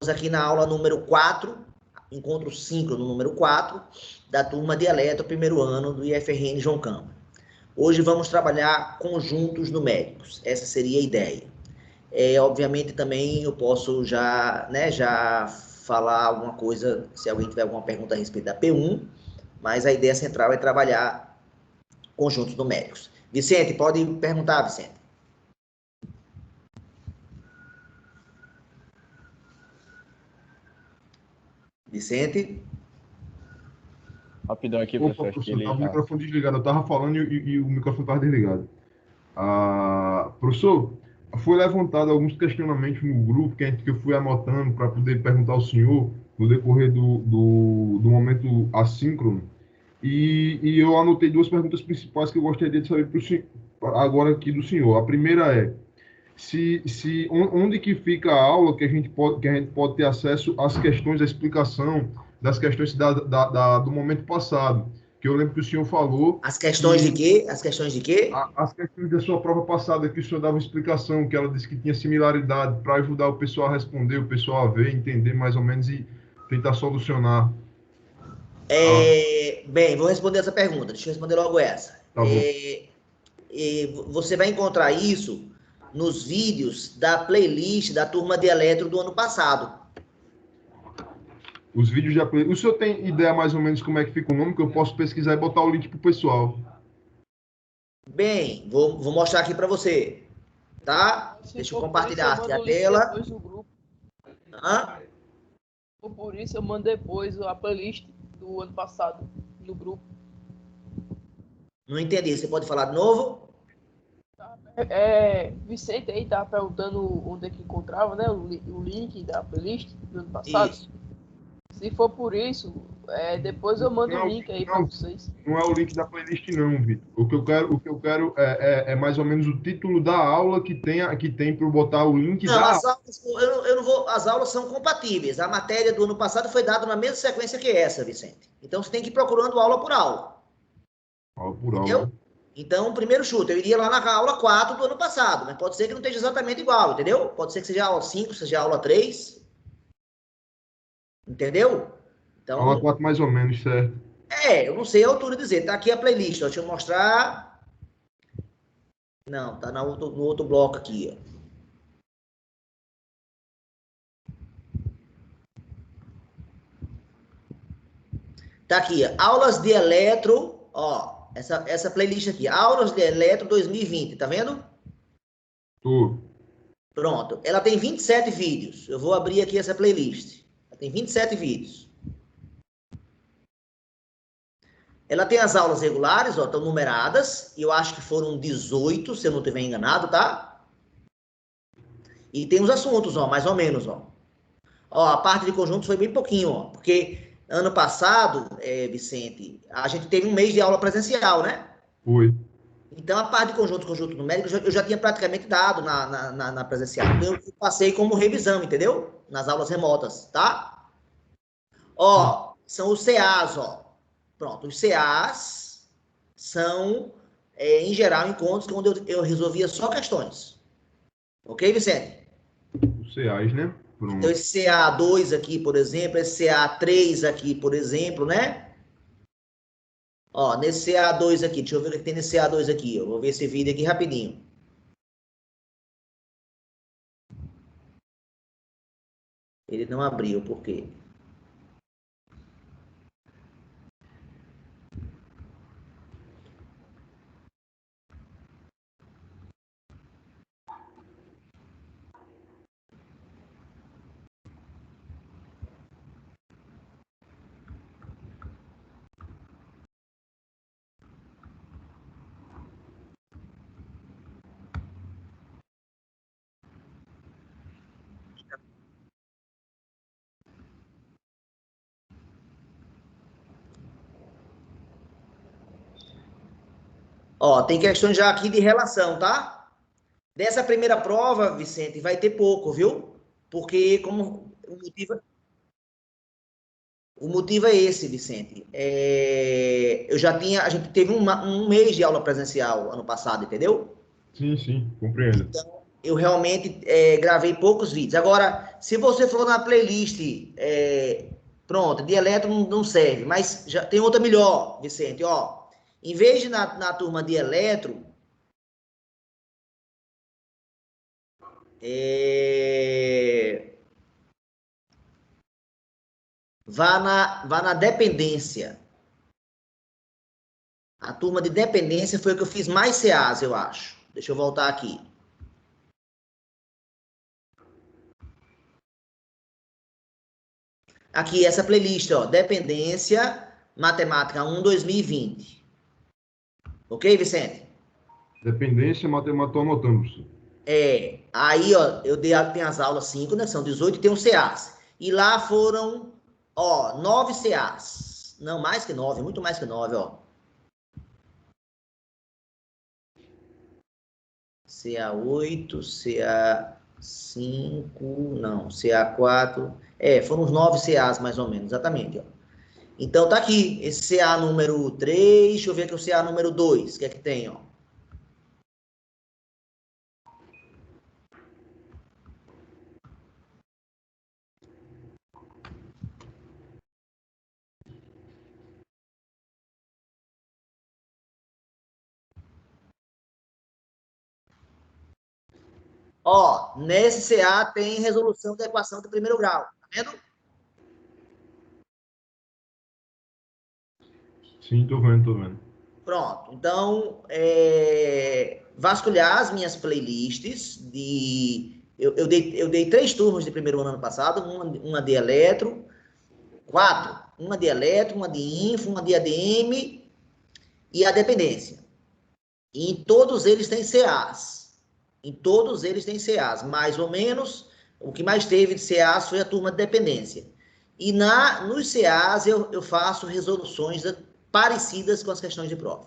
aqui na aula número 4, encontro síncrono número 4, da turma de Eletro, primeiro ano do IFRN João Câmara. Hoje vamos trabalhar conjuntos numéricos, essa seria a ideia. Obviamente também eu posso já falar alguma coisa, se alguém tiver alguma pergunta a respeito da P1, mas a ideia central é trabalhar conjuntos numéricos. Vicente, pode perguntar, Vicente. Vicente? Rapidão aqui, Opa, professor. professor, estava o microfone desligado. Eu estava falando e o microfone estava desligado. Professor, foi levantado alguns questionamentos no grupo que eu fui anotando para poder perguntar ao senhor no decorrer do momento assíncrono. E eu anotei duas perguntas principais que eu gostaria de saber agora aqui do senhor. A primeira é, onde que fica a aula que a gente pode ter acesso às questões, à explicação das questões do momento passado, que eu lembro que o senhor falou... As questões de quê? As questões de quê? As questões da sua prova passada, que o senhor dava uma explicação, que ela disse que tinha similaridade, para ajudar o pessoal a responder, o pessoal a ver, entender mais ou menos e tentar solucionar. Bem, vou responder essa pergunta. Deixa eu responder logo essa. Tá bom. Você vai encontrar isso nos vídeos da playlist da turma de Eletro do ano passado. Os vídeos já... O senhor tem ideia mais ou menos como é que fica o nome, que eu posso pesquisar e botar o link para o pessoal? Bem, vou mostrar aqui para você, tá? Deixa eu compartilhar aqui a tela. Por isso eu mando depois a playlist do ano passado no grupo. Não entendi, você pode falar de novo? Vicente aí tava perguntando onde é que encontrava, né, o link da playlist do ano passado. Isso. Se for por isso, depois eu mando o link aí para vocês. Não é o link da playlist não, Vitor. O que eu quero é mais ou menos o título da aula que tem para botar o link não, as aulas, eu não vou. As aulas são compatíveis. A matéria do ano passado foi dada na mesma sequência que essa, Vicente. Então você tem que ir procurando aula por aula. Aula por entendeu? aula. Então, primeiro chute, eu iria lá na aula 4 do ano passado, mas pode ser que não esteja exatamente igual, entendeu? Pode ser que seja aula 5, seja aula 3. Entendeu? Então, aula 4 mais ou menos, certo. Eu não sei a altura de dizer. Tá aqui a playlist, ó. Deixa eu mostrar. Não, tá no outro bloco aqui, ó. Tá aqui, ó. Aulas de Eletro, ó. Essa playlist aqui. Aulas de Eletro 2020, tá vendo? Tô. Pronto. Ela tem 27 vídeos. Eu vou abrir aqui essa playlist. Ela tem 27 vídeos. Ela tem as aulas regulares, ó, estão numeradas, e eu acho que foram 18, se eu não estiver enganado, tá? E tem os assuntos, ó, mais ou menos, ó. Ó, a parte de conjuntos foi bem pouquinho, ó, porque ano passado, Vicente, a gente teve um mês de aula presencial, né? Foi. Então, a parte de conjunto numérico, eu já tinha praticamente dado na presencial. Então, eu passei como revisão, entendeu? Nas aulas remotas, tá? Ó, são os CAs, ó. Pronto, os CAs são, em geral, encontros onde eu resolvia só questões. Ok, Vicente? Os CAs, né? Pronto. Então, esse CA2 aqui, por exemplo, esse CA3 aqui, por exemplo, né? Ó, nesse CA2 aqui, deixa eu ver o que tem nesse CA2 aqui. Eu vou ver esse vídeo aqui rapidinho. Ele não abriu, por quê? Ó, tem questões já aqui de relação, tá? Dessa primeira prova, Vicente, vai ter pouco, viu? Porque como o motivo é esse, Vicente. A gente teve um mês de aula presencial ano passado, entendeu? Sim, compreendo. eu realmente gravei poucos vídeos. Agora, se você for na playlist, pronto, de eletro não serve, mas já tem outra melhor, Vicente, ó. Em vez de na turma de eletro, vá na dependência. A turma de dependência foi a que eu fiz mais CAs, eu acho. Deixa eu voltar aqui. Aqui, essa playlist, ó, Dependência, Matemática 1, 2020. Ok, Vicente? Dependência, matemática, estou anotando, professor. Aí, ó, tem as aulas 5, né, são 18, e tem os CAs. E lá foram, ó, 9 CAs. Não, mais que 9, muito mais que 9, ó. CA8, CA5, não, CA4. Foram uns 9 CAs mais ou menos, exatamente, ó. Então tá aqui, esse CA número 3, deixa eu ver aqui o CA número 2, o que é que tem, ó. Ó, nesse CA tem resolução da equação do primeiro grau, tá vendo? Sim, estou vendo, estou vendo. Pronto, então, vasculhar as minhas playlists eu dei 3 turmas de primeiro ano passado, uma de eletro, 4, uma de eletro, uma de info, uma de ADM e a dependência. E em todos eles tem CAs. Em todos eles tem CAs, mais ou menos. O que mais teve de CAs foi a turma de dependência. E nos CAs eu faço resoluções parecidas com as questões de prova.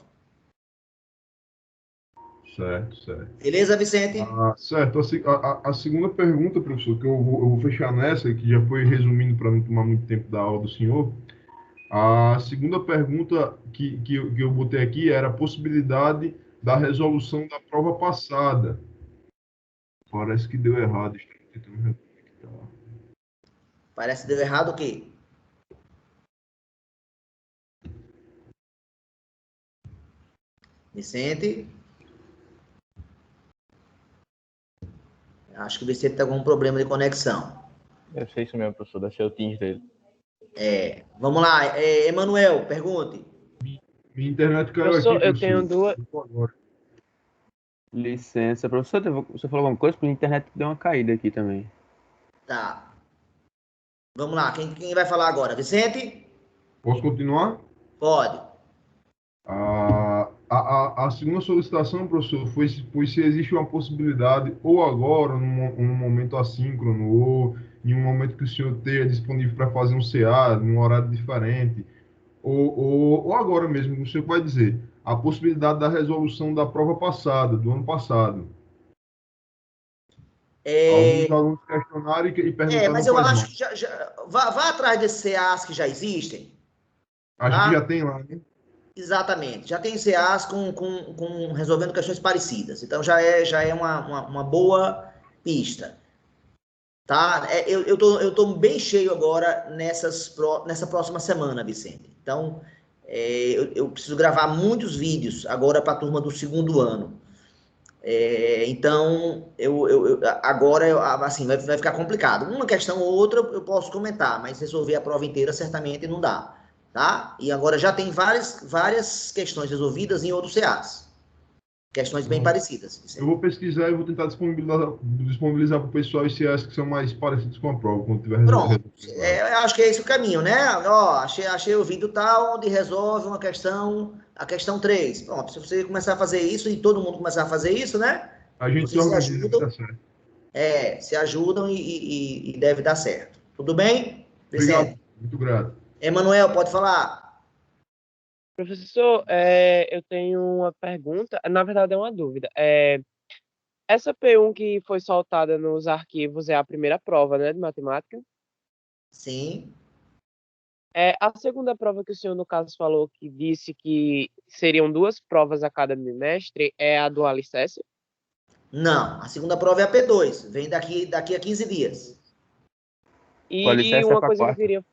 Certo, certo. Beleza, Vicente? Certo. A segunda pergunta, professor, que eu vou fechar nessa, que já foi resumindo para não tomar muito tempo da aula do senhor. A segunda pergunta que eu botei aqui era a possibilidade da resolução da prova passada. Parece que deu errado. Estou tentando reconectar. Parece que deu errado o quê? Vicente? Acho que o Vicente está com um problema de conexão. Deve ser isso mesmo, professor. Deve ser o Teams dele. Vamos lá. Emanuel, pergunte. Minha internet caiu Professor, aqui, eu tenho duas. Agora. Licença, professor. Você falou alguma coisa? Porque a internet deu uma caída aqui também. Tá. Vamos lá. Quem vai falar agora? Vicente? Posso continuar? Pode. A segunda solicitação, professor, foi se existe uma possibilidade, ou agora, num momento assíncrono, ou em um momento que o senhor esteja disponível para fazer um CA, num horário diferente, ou agora mesmo, o senhor vai dizer, a possibilidade da resolução da prova passada, do ano passado. Alguns alunos questionaram e perguntaram Mas eu para as acho mães. que vá atrás desses CAs que já existem, Acho que tá? já tem lá, né? Exatamente. Já tem CAs com resolvendo questões parecidas. Então já é uma boa pista. Tá? Eu tô bem cheio agora nessa próxima semana, Vicente. Então, eu preciso gravar muitos vídeos agora para a turma do segundo ano. Então, agora, assim, vai ficar complicado. Uma questão ou outra eu posso comentar, mas resolver a prova inteira certamente não dá, tá? E agora já tem várias questões resolvidas em outros CAs. Questões bem parecidas. Eu vou pesquisar e vou tentar disponibilizar para o pessoal os CAs que são mais parecidos com a prova, quando tiver Pronto. resolvido ela. Eu acho que é esse o caminho, né? Ó, achei o vídeo tal, onde resolve uma questão, a questão 3. Pronto, se você começar a fazer isso e todo mundo começar a fazer isso, né? A gente se Vocês se organiza para ajudam, dar certo. se ajudam e deve dar certo. Tudo bem, Obrigado, Vicente? muito grato. Emanuel, pode falar? Professor, eu tenho uma pergunta. Na verdade, é uma dúvida. Essa P1 que foi soltada nos arquivos é a primeira prova, né, de matemática? Sim. A segunda prova que o senhor, no caso, falou que disse que seriam 2 provas a cada bimestre é a do alicerce? Não, a segunda prova é a P2, vem daqui a 15 dias. Com licença, E uma pra coisa que eu quarta. queria,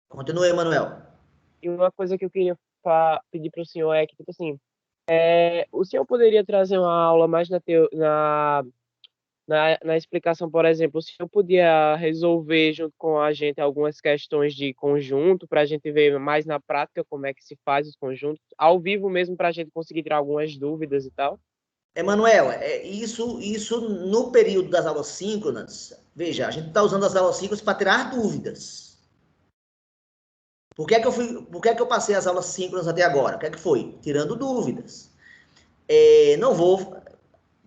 Continue, Emanuel. pedir para o senhor é que, tipo assim, o senhor poderia trazer uma aula mais na explicação, por exemplo, o senhor podia resolver junto com a gente algumas questões de conjunto para a gente ver mais na prática como é que se faz os conjuntos, ao vivo mesmo para a gente conseguir tirar algumas dúvidas e tal? Emanuel, isso no período das aulas síncronas, veja, a gente está usando as aulas síncronas para tirar dúvidas. Por que eu passei as aulas síncronas até agora? O que é que foi? Tirando dúvidas. Não vou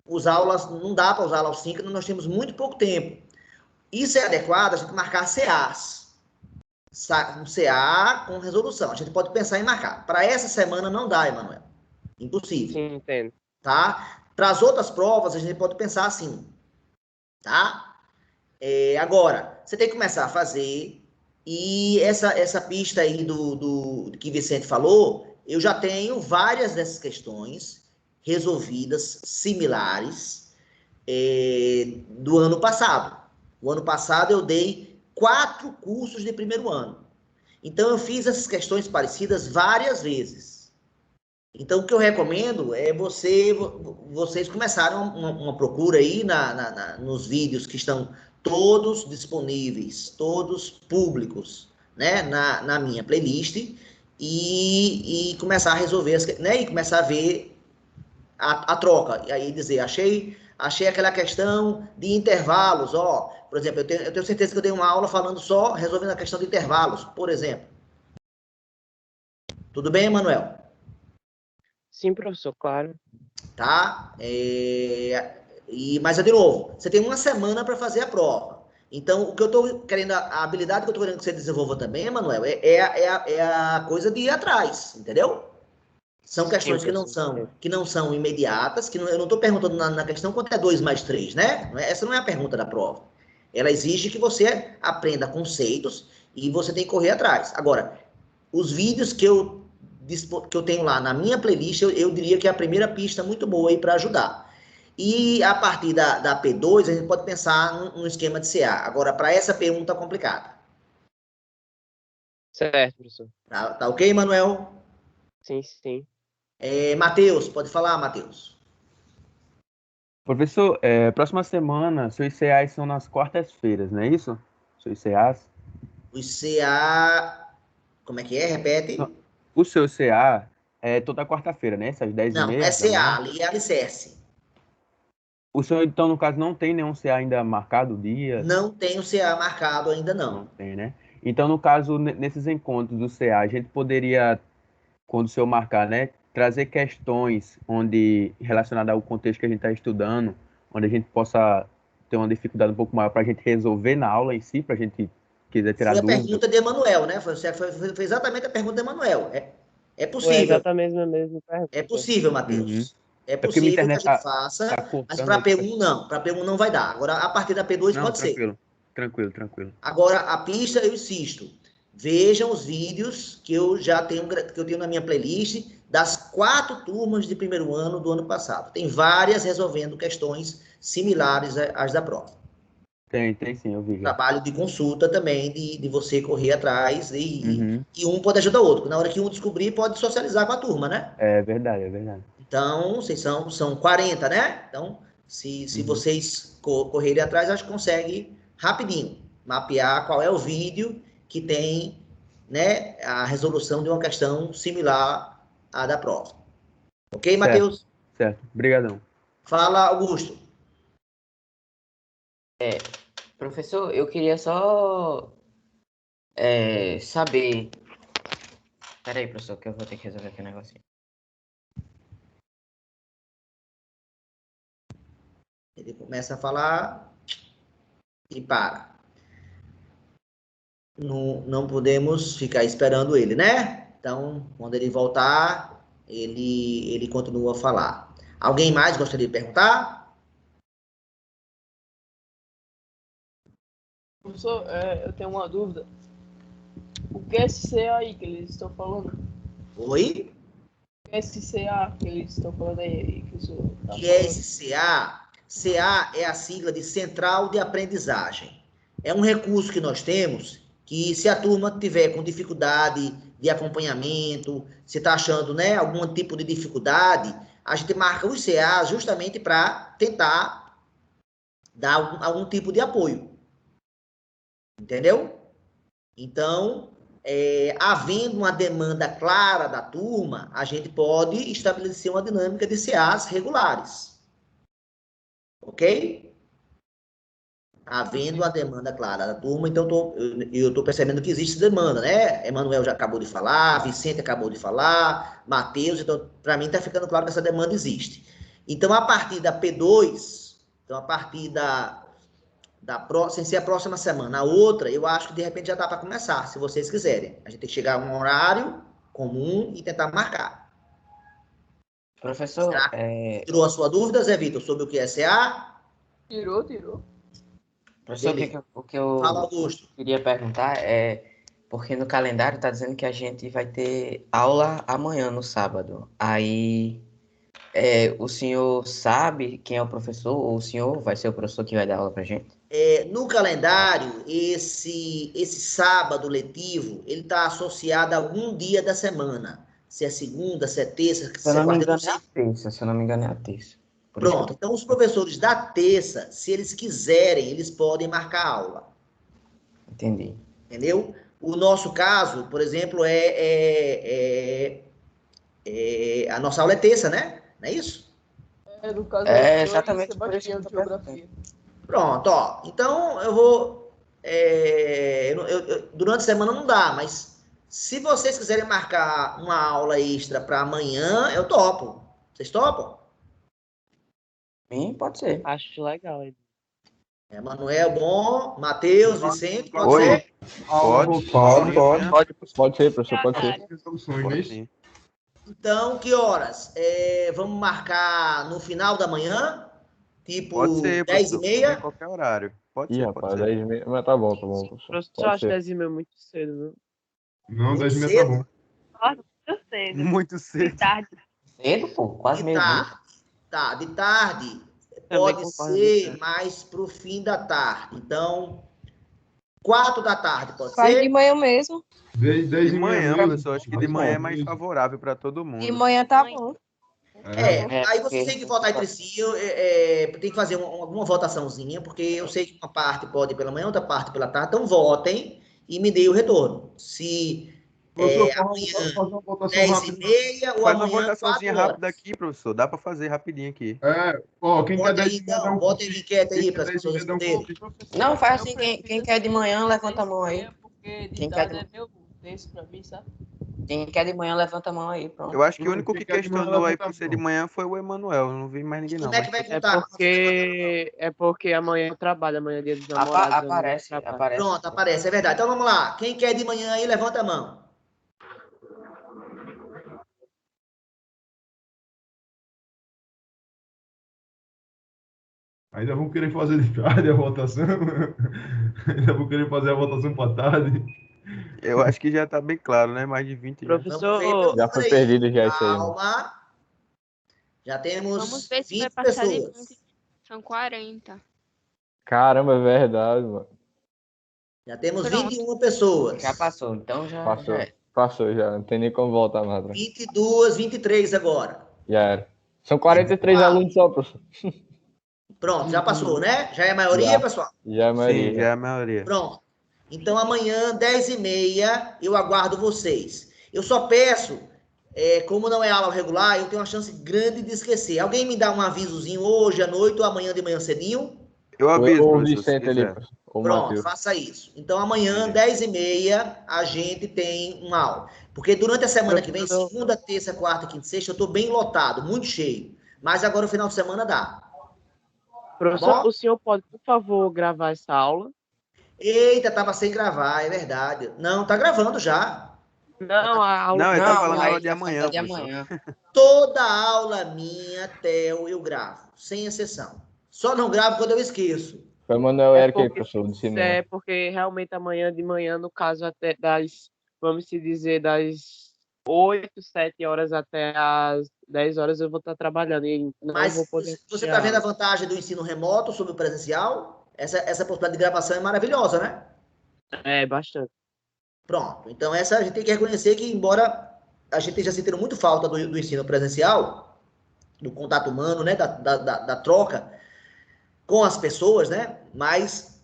usar aulas, não dá para usar aulas síncronas, nós temos muito pouco tempo. Isso é adequado a gente marcar CAs. Um CA com resolução. A gente pode pensar em marcar. Para essa semana não dá, Emanuel. Impossível. Sim, entendo. Tá? Para as outras provas, a gente pode pensar assim. Tá? Agora, você tem que começar a fazer. E essa pista aí do que Vicente falou, eu já tenho várias dessas questões resolvidas, similares, do ano passado. O ano passado eu dei 4 cursos de primeiro ano. Então eu fiz essas questões parecidas várias vezes. Então o que eu recomendo é vocês começarem uma procura aí nos vídeos que estão todos disponíveis, todos públicos, né, na minha playlist e começar a resolver, né, e começar a ver a troca. E aí dizer, achei aquela questão de intervalos, ó. Por exemplo, eu tenho certeza que eu dei uma aula falando só, resolvendo a questão de intervalos, por exemplo. Tudo bem, Emanuel? Sim, professor, claro. Tá? Mas, de novo, você tem uma semana para fazer a prova. Então, o que eu estou querendo, a habilidade que eu estou querendo que você desenvolva também, Emanuel, é a coisa de ir atrás, entendeu? São Sim, questões professor. que não são imediatas, eu não estou perguntando na questão quanto é 2 mais 3, né? Essa não é a pergunta da prova. Ela exige que você aprenda conceitos e você tem que correr atrás. Agora, os vídeos que eu tenho lá na minha playlist, eu diria que é a primeira pista muito boa aí para ajudar. E a partir da P2, a gente pode pensar num esquema de CA. Agora, para essa P1 tá complicado. Certo, professor. Tá ok, Manuel? Sim, sim. Matheus, pode falar, Matheus. Professor, próxima semana, seus CAs são nas quartas-feiras, não é isso? Seus CAs? Os CA. Como é que é? Repete. O seu CA é toda quarta-feira, né? Às 10 e Não, não é meia da CA, manhã. ali é alicerce. O senhor, então, no caso, não tem nenhum CA ainda marcado o dia? Não tem o CA marcado ainda, Não não. tem, né? Então, no caso, nesses encontros do CA, a gente poderia, quando o senhor marcar, né, trazer questões relacionadas ao contexto que a gente está estudando, onde a gente possa ter uma dificuldade um pouco maior para a gente resolver na aula em si, para a gente quiser tirar Foi a dúvida. pergunta de Emanuel, né? Foi exatamente a pergunta de Emanuel. É Foi possível. exatamente a mesma É pergunta. possível, Uhum. Matheus. É É porque minha possível que a internet gente tá faça, mas cortando para aqui. P1 não. Para P1 não vai dar. Agora, a partir da P2 Não, pode ser. tranquilo. Tranquilo, tranquilo. Agora, a pista, eu insisto. Vejam os vídeos que eu tenho na minha playlist das 4 turmas de primeiro ano do ano passado. Tem várias resolvendo questões similares às da prova. Tem sim, eu vi já. Trabalho de consulta também, de você correr atrás Uhum. e um pode ajudar o outro. Na hora que um descobrir, pode socializar com a turma, né? É verdade, é verdade. Então, vocês são 40, né? Então, se Uhum. vocês correrem atrás, acho que consegue rapidinho mapear qual é o vídeo que tem, né, a resolução de uma questão similar à da prova. Ok, Certo, Matheus? certo. Obrigadão. Fala, Augusto. Professor, eu queria só saber. Peraí, professor, que eu vou ter que resolver aqui um negocinho. Ele começa a falar e para. Não podemos ficar esperando ele, né? Então, quando ele voltar, ele continua a falar. Alguém mais gostaria de perguntar? Professor, eu tenho uma dúvida. O que é esse CA aí que eles estão falando? Oi? SCA, que eles estão falando aí, que o senhor tá Que é falando. esse CA? CA é a sigla de Central de Aprendizagem. É um recurso que nós temos que, se a turma tiver com dificuldade de acompanhamento, se está achando, né, algum tipo de dificuldade, a gente marca os CA justamente para tentar dar algum tipo de apoio. Entendeu? Então, havendo uma demanda clara da turma, a gente pode estabelecer uma dinâmica de CAs regulares. Ok? Havendo a demanda clara da turma, então eu estou percebendo que existe demanda, né? Emanuel já acabou de falar, Vicente acabou de falar, Matheus, então para mim está ficando claro que essa demanda existe. Então, a partir da P2, então a partir sem ser a próxima semana, a outra, eu acho que de repente já dá para começar, se vocês quiserem. A gente tem que chegar a um horário comum e tentar marcar. Professor, Será que tirou a sua dúvida, Zé Vitor, sobre o que é CA? Tirou. professor, Beleza. o que eu Fala, Augusto. queria perguntar é porque no calendário está dizendo que a gente vai ter aula amanhã, no sábado. Aí, o senhor sabe quem é o professor? Ou o senhor vai ser o professor que vai dar aula para gente? No calendário, esse sábado letivo, ele está associado a algum dia da semana. Se é segunda, se é terça, Se eu se é não me quarta, eu não engano, é sei. a terça. Se eu não me engano, é a terça. Por isso que eu Pronto, então os professores da terça, se eles quiserem, eles podem marcar aula. Entendi. Entendeu? O nosso caso, por exemplo, a nossa aula é terça, né? Não é isso? No caso, É eu e exatamente por isso que Sebastião eu de tô geografia. Pronto, ó. Então eu vou. Durante a semana não dá, mas se vocês quiserem marcar uma aula extra para amanhã, eu topo. Vocês topam? Sim, pode ser. Acho legal. Manuel, bom. Matheus, Vicente, pode Oi. ser? Pode, Pode. pode ser, professor, pode ser. Resoluções, não é Pode isso? sim. Então, que horas? Vamos marcar no final da manhã? Pode Tipo ser, 10 e professor. Pode ser em meia? qualquer horário. Pode Ih, ser, pode rapaz, ser. 10 mas tá bom, professor. Professor, eu Pode acho ser. 10h muito cedo, viu? Não, Muito 10h30 tá cedo? bom. Nossa, muito cedo. Muito De cedo. tarde. Cedo, pô, quase De meio-dia. tarde. Tá, de tarde. Também Pode concordo com ser você. mais pro fim da tarde. Então, 4 da tarde, pode Faz de ser? manhã mesmo. 10 De e meia manhã, mesmo. professor. Acho que de manhã é mais favorável para todo De mundo. manhã tá bom. Aí vocês porque têm que votar entre si, tem que fazer alguma votaçãozinha, porque eu sei que uma parte pode ir pela manhã, outra parte pela tarde, então votem e me deem o retorno. Se Professor, amanhã fazer uma votação 10 e rápida. meia ou Faz uma amanhã votaçãozinha 4 rápida horas. aqui, professor. Dá para fazer rapidinho aqui. Quem quer Vote 10 aí e meia dá então, um votem clique. a enquete aí Quem para quer as 10 e pessoas meia dá um responderem. clique. Não, faz Eu assim, prefiro quem quer de manhã, levanta a 10 mão aí. meia, porque de Quem tarde quer é meio tenso pra mim, sabe? Quem quer de manhã, levanta a mão aí, pronto. Eu acho que o Não, único quem que quer de manhã questionou aí levanta a por ser mão. de manhã foi o Emanuel. Eu não vi mais E ninguém, não. como é que Mas vai É contar? porque amanhã eu trabalho, amanhã é dia dos namorados. eu não Aparece, trabalho. aparece. Pronto, aparece, é verdade. Então vamos lá. Quem quer de manhã aí, levanta a mão. Ainda vão querer fazer de tarde a votação. Ainda vão querer fazer a votação para tarde. eu acho que já tá bem claro, né? Mais de 20 já. Vamos ver pelo Já número foi aí. perdido já isso aí, mano. Calma. Já Vamos temos ver se vai 20 passar de pessoas. 20. São 40. Caramba, é verdade, mano. Já temos Pronto. 21 pessoas. Já passou, então já Passou. é. Passou já. Não tem nem como voltar mais atrás. 22, 23 agora. Já era. São 43 Ah. alunos só, professor. Pronto, já passou, né? Já é a maioria, Já. pessoal? Já é a maioria. Sim, já é a maioria. Pronto. Então amanhã, 10 e meia, eu aguardo vocês. Eu só peço, como não é aula regular, eu tenho uma chance grande de esquecer. Alguém me dá um avisozinho hoje à noite ou amanhã de manhã cedinho? Eu Ou aviso, o professor, se Vicente ali, quiser. professor. Ou o Pronto, Matheus. faça isso. Então amanhã, Beleza. 10 e meia, a gente tem uma aula. Porque durante a semana que vem, Professor. segunda, terça, quarta, quinta e sexta, eu estou bem lotado, muito cheio. Mas agora o final de semana dá. Professor, bom? o senhor pode, por favor, gravar essa aula? Eita, tava sem gravar, é verdade. Não, tá gravando já. Não, a aula. Não, ele tá Não, falando aí aula de tá amanhã, falando de professor. amanhã. Toda aula minha, Theo, eu gravo, sem exceção. Só não gravo quando eu esqueço. Foi o Manuel É Eric aí, porque, professor, de cinema. porque realmente amanhã de manhã, no caso até das, vamos se dizer, das 8, 7 horas até as 10 horas eu vou estar trabalhando e não Mas vou poder você assistir está a vendo a aula. vantagem do ensino remoto sobre o presencial? Essa possibilidade de gravação é maravilhosa, né? É, bastante. Pronto. Então, essa a gente tem que reconhecer que, embora a gente esteja sentindo muito falta do ensino presencial, do contato humano, né? Da troca com as pessoas, né? Mas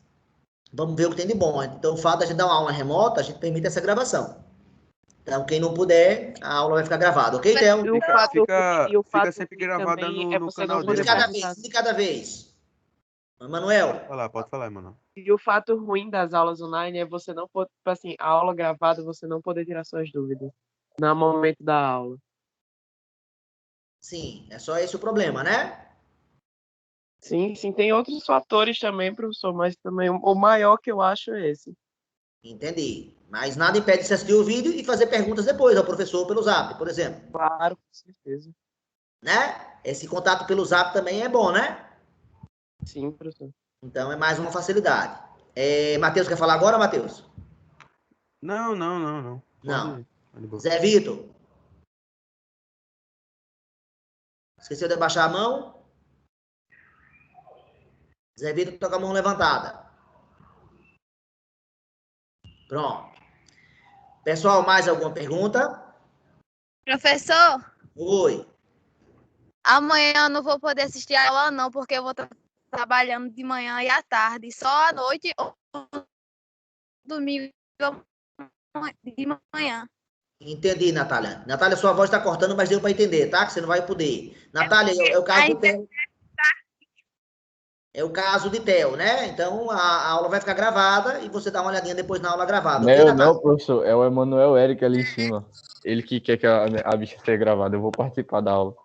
vamos ver o que tem de bom. Então, o fato de a gente dar uma aula remota, a gente permite essa gravação. Então, quem não puder, a aula vai ficar gravada, ok, Theo? E o fato, e o Fica fato sempre ruim gravada também no, é no você canal não Um dele, de poder cada mano. vez, perguntar. um de cada vez. Manuel, Pode falar, mano. E o fato ruim das aulas online é você não poder, tipo assim, a aula gravada, você não poder tirar suas dúvidas no momento da aula. sim, é só esse o problema, né? Sim, sim, tem outros fatores também, professor, mas também o maior que eu acho é esse. Entendi. Mas nada impede de você assistir o vídeo e fazer perguntas depois ao professor pelo Zap, por exemplo. Claro, com certeza. Né? Esse contato pelo Zap também é bom, né? Sim, professor. Então é mais uma facilidade. Matheus, quer falar agora, Matheus? Não. Não. Pode ir. Zé Vitor? Esqueceu de abaixar a mão? Zé Vitor tá com a mão levantada. Pronto. Pessoal, mais alguma pergunta? Professor, Oi. amanhã eu não vou poder assistir a aula, não, porque eu vou estar trabalhando de manhã e à tarde. Só à noite ou domingo de manhã. Entendi, Natália. Natália, sua voz está cortando, mas deu para entender, tá? Que você não vai poder. Natália, é o caso do Theo. É o caso de Theo, né? Então a aula vai ficar gravada e você dá uma olhadinha depois na aula gravada, ok, Não, Natália? não, professor. É o Emanuel Eric ali em cima. Ele que quer que a bicha seja gravada. Eu vou participar da aula.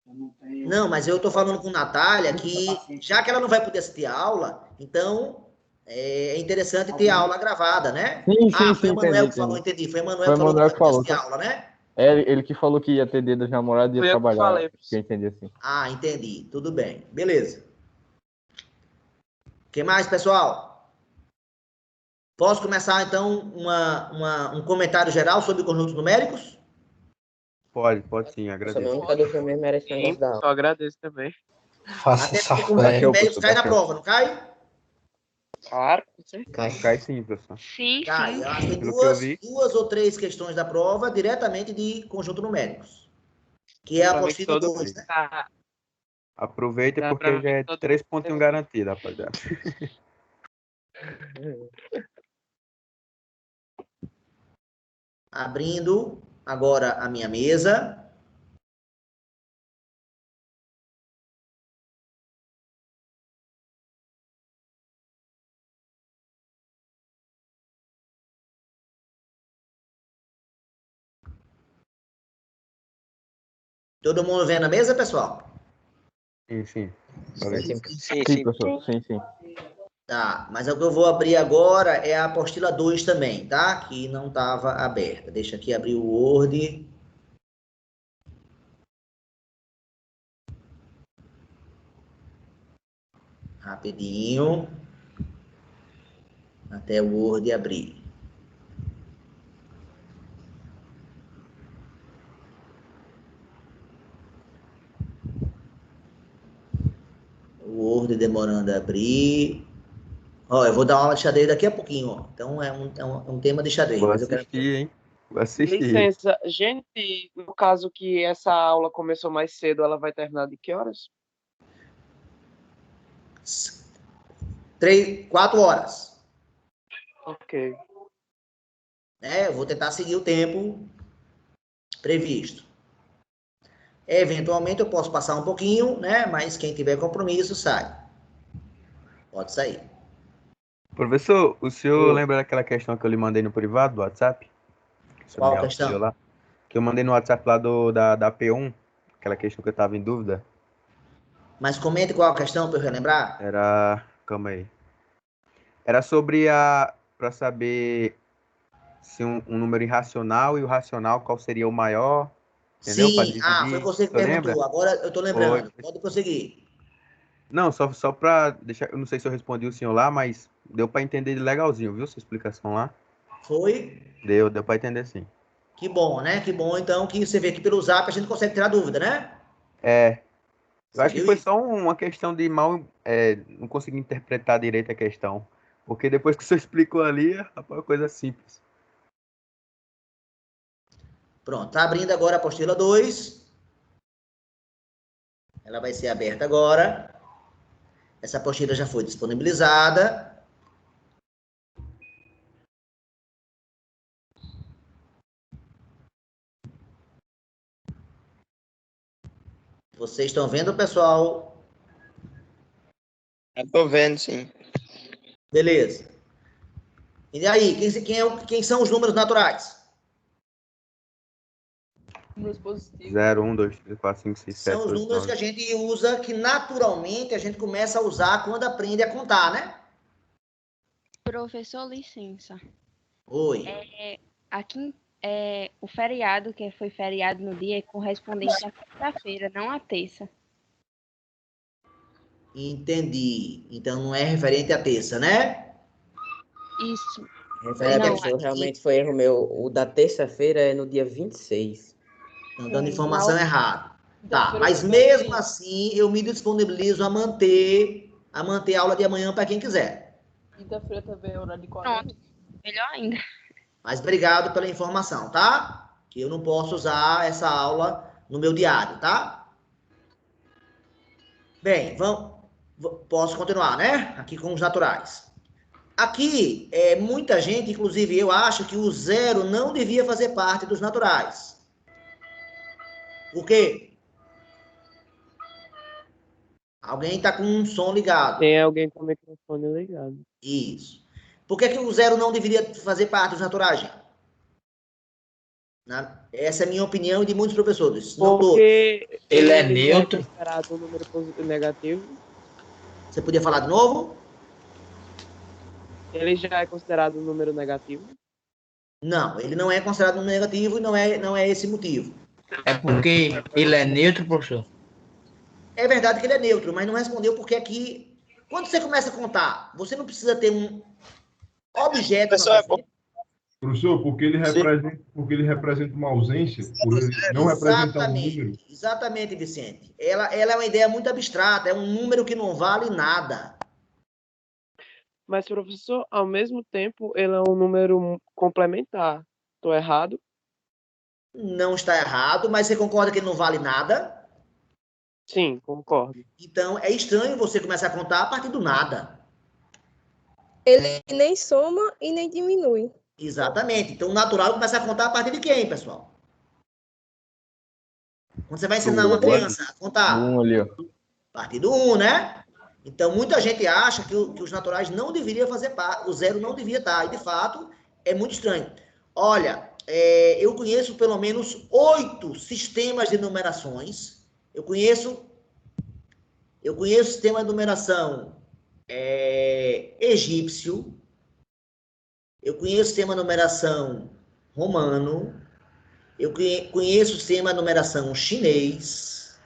Não, mas eu tô falando com Natália que, já que ela não vai poder assistir a aula, então é interessante ter a aula gravada, né? Sim, Foi o Emanuel entendi, que falou, entendi. entendi. Foi o Emanuel Foi que o falou que não Emanuel vai que poder falou. assistir a aula, né? É ele que falou que ia ter dia das namoradas e ia Fui eu que trabalhar. falei, Que professor. eu entendi assim. Entendi. Tudo bem. Beleza. O que mais, pessoal? Posso começar, então, um comentário geral sobre conjuntos numéricos? Pode sim, Só agradeço. minha única dúvida mesmo era esse Sim, negócio da aula. só agradeço também. Faça Até essa porque conjuntos fé. numéricos cai na professor, prova, não cai? Claro, com certeza. Cai. Cai sim, professor. Sim, Cai. sim. Eu acho que tem Pelo que eu vi. duas ou três questões da prova diretamente de conjuntos numéricos, que é a Pra ver que apostila todo 2, né? Aproveita dá pra porque ver já que é todo 3 pontos garantido, rapaziada. Abrindo agora a minha mesa. Todo mundo vendo a mesa, pessoal? Sim. Sim, Sim, professor. Sim. Tá, mas o que eu vou abrir agora é a apostila 2 também, tá? Que não estava aberta. Deixa aqui abrir o Word. Rapidinho. Até o Word abrir. O Word demorando a abrir. Ó, eu vou dar uma aula de xadrez daqui a pouquinho, ó. Então é um tema de xadrez, Vou mas eu quero. assistir, hein? Vou assistir. Licença, gente, no caso que essa aula começou mais cedo, ela vai terminar de que horas? 4 horas. Ok. Eu vou tentar seguir o tempo previsto. Eventualmente eu posso passar um pouquinho, né? Mas quem tiver compromisso, sai. Pode sair. Professor, o senhor lembra daquela questão que eu lhe mandei no privado do WhatsApp? Qual questão? Lá? Que eu mandei no WhatsApp lá da P1, aquela questão que eu estava em dúvida. Mas comente qual a questão para eu relembrar. Calma aí. Era sobre para saber se um número irracional e o racional, qual seria o maior, entendeu? Para Sim, dividir. foi você que Você perguntou. lembra? Agora eu tô lembrando. Foi. Pode prosseguir. Não, só para deixar, eu não sei se eu respondi o senhor lá, mas deu para entender legalzinho, viu? Sua explicação lá. Foi? Deu para entender sim. Que bom, né? Que bom, então, que você vê que pelo Zap a gente consegue tirar dúvida, né? Eu acho que Viu foi isso? só uma questão de não conseguir interpretar direito a questão. Porque depois que você explicou ali, rapaz, é uma coisa simples. Pronto, tá abrindo agora a apostila 2. Ela vai ser aberta agora. Essa apostila já foi disponibilizada. Vocês estão vendo, pessoal? Tô vendo, sim. Beleza. E aí, quem são os números naturais? Números positivos. 0, 1, 2, 3, 4, 5, 6, 7, São os 8, números que 9. a gente usa, que naturalmente a gente começa a usar quando aprende a contar, né? Professor, licença. Oi. Aqui o feriado, que foi feriado no dia, é correspondente à quinta-feira, não à terça. Entendi. Então não é referente à terça, né? Isso. Referente à Professor, realmente foi erro meu. O da terça-feira é no dia 26. Estão dando Sim, informação errada. Tá, Quinta-feira mas também. mesmo assim eu me disponibilizo a manter a aula de amanhã para quem quiser. Quinta-feira também é horário de 40. Pronto. Melhor ainda. Mas obrigado pela informação, tá? Que eu não posso usar essa aula no meu diário, tá? Bem, posso continuar, né? Aqui com os naturais. Aqui, muita gente, inclusive eu, acho que o 0 não devia fazer parte dos naturais. Por quê? Alguém está com um som ligado. Tem alguém com o microfone ligado. Isso. Por que o 0 não deveria fazer parte dos naturais, gente? Essa é a minha opinião e de muitos professores. Não todos. Porque Ele é já neutro. considerado um número positivo e negativo. Você podia falar de novo? Ele já é considerado um número negativo. Não, ele não é considerado um negativo e não é esse motivo. É porque ele é neutro, professor? É verdade que ele é neutro, mas não respondeu porque aqui, quando você começa a contar, você não precisa ter um objeto na sua frente. Professor, porque ele representa uma ausência, por ele não representar um número. Exatamente, Vicente. Ela é uma ideia muito abstrata, é um número que não vale nada. Mas, professor, ao mesmo tempo, ele é um número complementar. Estou errado? Não está errado, mas você concorda que ele não vale nada? Sim, concordo. Então, é estranho você começar a contar a partir do nada. Ele nem soma e nem diminui. Exatamente. Então, o natural é começar a contar a partir de quem, pessoal? Quando você vai ensinar uma criança a contar? 1 ali, ó. A partir do 1, né? Então, muita gente acha que os naturais não deveriam fazer parte, o 0 não devia estar. E, de fato, é muito estranho. Olha, eu conheço pelo menos 8 sistemas de numerações. Eu conheço sistema de numeração egípcio. Eu conheço sistema de numeração romano. Eu conheço sistema de numeração chinês.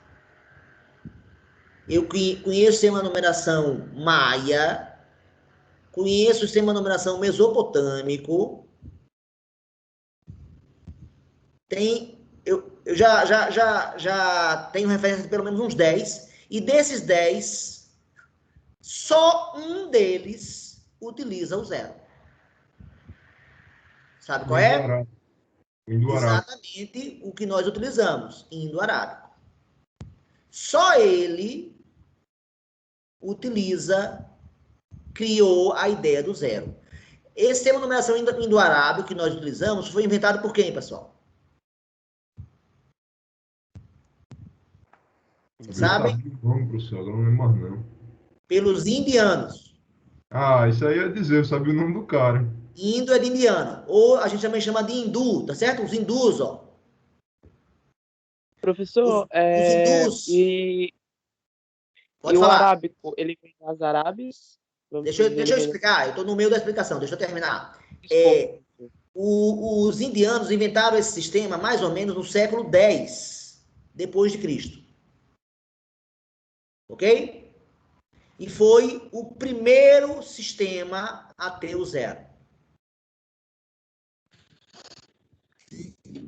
Eu conheço sistema de numeração maia. Conheço o sistema de numeração mesopotâmico. Eu já tenho referência de pelo menos uns 10. E desses 10, só um deles utiliza o 0. Sabe qual é? Exatamente o que nós utilizamos, indo-arábico. Só ele criou a ideia do 0. Esse sistema de numeração indo-arábico que nós utilizamos foi inventado por quem, pessoal? Vocês sabem? Vamos, professor, agora não lembro mais não. Pelos indianos. Ah, isso aí ia dizer, eu sabia o nome do cara. Indo é de indiano. Ou a gente também chama de hindu, tá certo? Os hindus, ó. Professor, os hindus. e o arábico, ele vem das Arábias? Deixa eu explicar, eu estou no meio da explicação, deixa eu terminar. Os indianos inventaram esse sistema mais ou menos no século X depois de Cristo. Ok? E foi o primeiro sistema a ter o 0.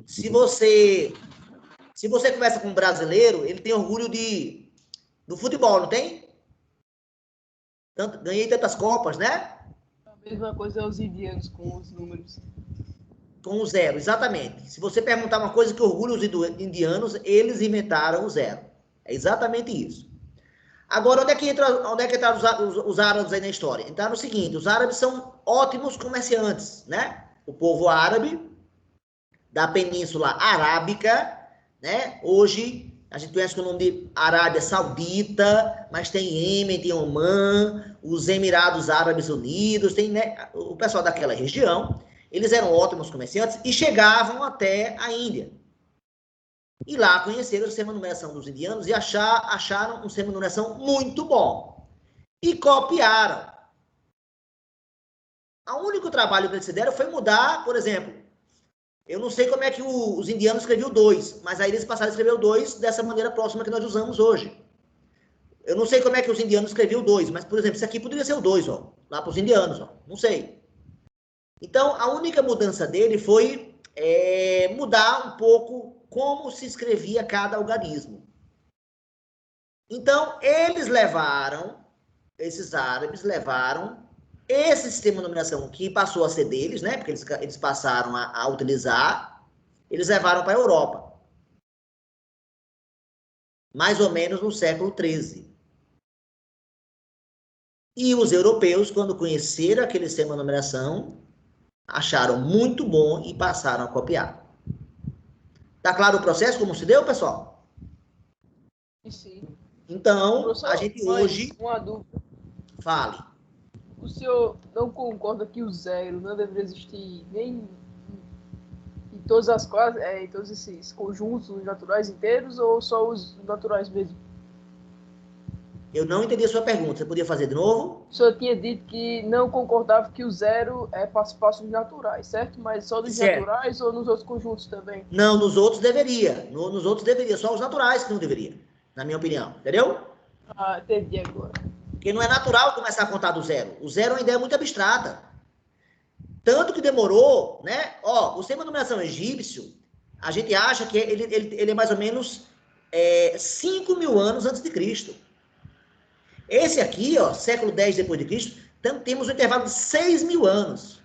se você conversa com um brasileiro, ele tem orgulho do futebol, não tem? Ganhei tantas Copas, né? A mesma coisa é os indianos com os números. Com o zero, exatamente. Se você perguntar uma coisa que orgulha os indianos, eles inventaram o zero. É exatamente isso. Agora, onde é que entra os árabes aí na história? Então, no seguinte, os árabes são ótimos comerciantes, né? O povo árabe da Península Arábica, né? Hoje, a gente conhece com o nome de Arábia Saudita, mas tem Iêmen, tem Omã, os Emirados Árabes Unidos, tem, né, o pessoal daquela região. Eles eram ótimos comerciantes e chegavam até a Índia. E lá conheceram o sistema de numeração dos indianos e acharam um sistema de numeração muito bom. E copiaram. O único trabalho que eles fizeram foi mudar, por exemplo, eu não sei como é que os indianos escreviam 2, mas aí eles passaram a escrever o 2 dessa maneira próxima que nós usamos hoje. Eu não sei como é que os indianos escreviam o 2, mas, por exemplo, isso aqui poderia ser o 2, ó, lá para os indianos, ó, não sei. Então, a única mudança dele foi mudar um pouco como se escrevia cada algarismo. Então, esses árabes levaram esse sistema de numeração que passou a ser deles, né, porque eles passaram a utilizar, eles levaram para a Europa. Mais ou menos no século XIII. E os europeus, quando conheceram aquele sistema de numeração, acharam muito bom e passaram a copiar. Tá claro o processo, como se deu, pessoal? Sim. Então, Professor, a gente hoje... Uma dúvida. Fale. O senhor não concorda que o zero não deveria existir nem em todas as classes, em todos esses conjuntos naturais inteiros, ou só os naturais mesmo? Eu não entendi a sua pergunta. Você podia fazer de novo? O senhor tinha dito que não concordava que o zero participasse dos naturais, certo? Mas só dos naturais ou nos outros conjuntos também? Não, nos outros deveria. Nos outros deveria. Só os naturais que não deveria, na minha opinião. Entendeu? Ah, entendi agora. Porque não é natural começar a contar do zero. O zero é uma ideia muito abstrata. Tanto que demorou, né? Ó, o sistema de numeração egípcio, a gente acha que ele é mais ou menos 5.000 anos antes de Cristo. Esse aqui, ó, século X depois de Cristo, temos um intervalo de 6.000 anos.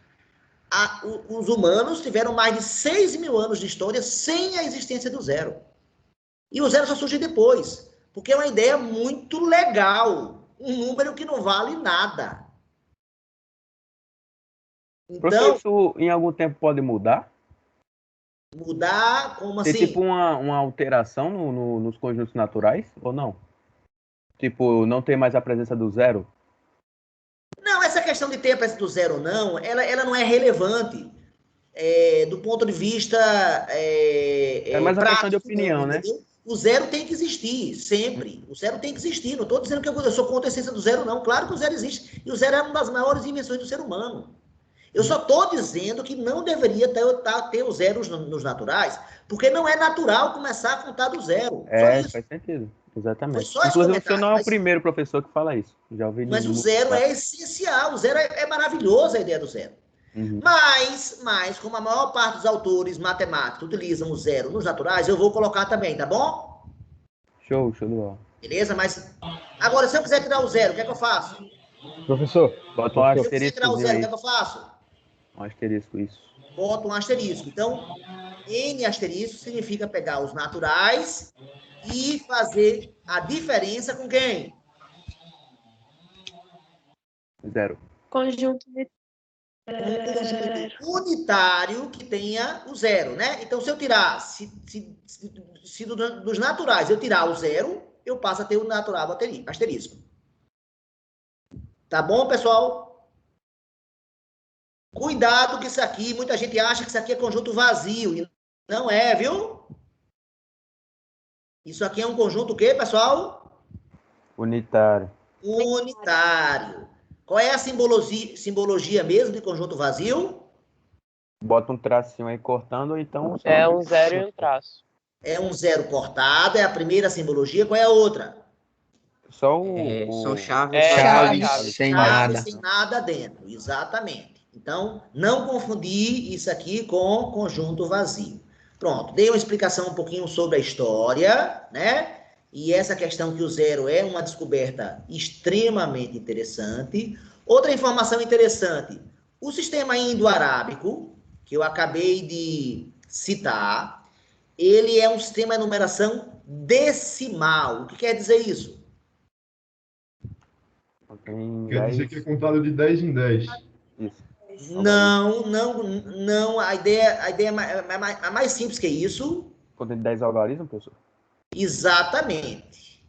Os humanos tiveram mais de 6.000 anos de história sem a existência do zero. E o zero só surge depois, porque é uma ideia muito legal. Um número que não vale nada. Então, professor, isso em algum tempo pode mudar? Mudar? Como assim? Tem tipo uma alteração nos conjuntos naturais, ou não? Tipo, não tem mais a presença do zero? Não, essa questão de ter a presença do zero ou não, ela não é relevante do ponto de vista é mais uma questão de opinião, né? O zero tem que existir, sempre. O zero tem que existir. Não estou dizendo que eu sou contra a essência do zero, não. Claro que o zero existe. E o zero é uma das maiores invenções do ser humano. Eu só estou dizendo que não deveria ter o zero nos naturais, porque não é natural começar a contar do zero. Faz sentido. Exatamente. Inclusive, você não é o primeiro professor que fala isso. Já ouvi. Mas o zero é essencial. O zero é maravilhoso, a ideia do zero. Uhum. Mas, como a maior parte dos autores matemáticos utilizam o zero nos naturais, eu vou colocar também, tá bom? Show de bola. Beleza? Mas, agora, se eu quiser tirar o zero, o que é que eu faço? Professor, bota um asterisco. Se eu quiser tirar o zero, o que é que eu faço? Um asterisco, isso. Bota um asterisco. Então, N asterisco significa pegar os naturais e fazer a diferença com quem? Zero. Conjunto unitário que tenha o zero, né? Então, se eu tirar, se dos naturais eu tirar o zero, eu passo a ter o natural asterisco. Tá bom, pessoal? Cuidado que isso aqui, muita gente acha que isso aqui é conjunto vazio, e não é, viu? Isso aqui é um conjunto o quê, pessoal? Unitário. Unitário. Qual é a simbologia mesmo de conjunto vazio? Bota um tracinho aí cortando, ou então... É um zero e um traço. É um zero cortado, é a primeira simbologia. Qual é a outra? Só são chaves. Chaves sem nada. Sem nada dentro, exatamente. Então, não confundir isso aqui com conjunto vazio. Pronto, dei uma explicação um pouquinho sobre a história, né? E essa questão que o zero é uma descoberta extremamente interessante. Outra informação interessante, o sistema indo-arábico, que eu acabei de citar, ele é um sistema de numeração decimal. O que quer dizer isso? Quer dizer que é contado de 10 em 10. Isso. Não, a ideia é mais simples que isso. Contém 10 algarismos, professor? Exatamente.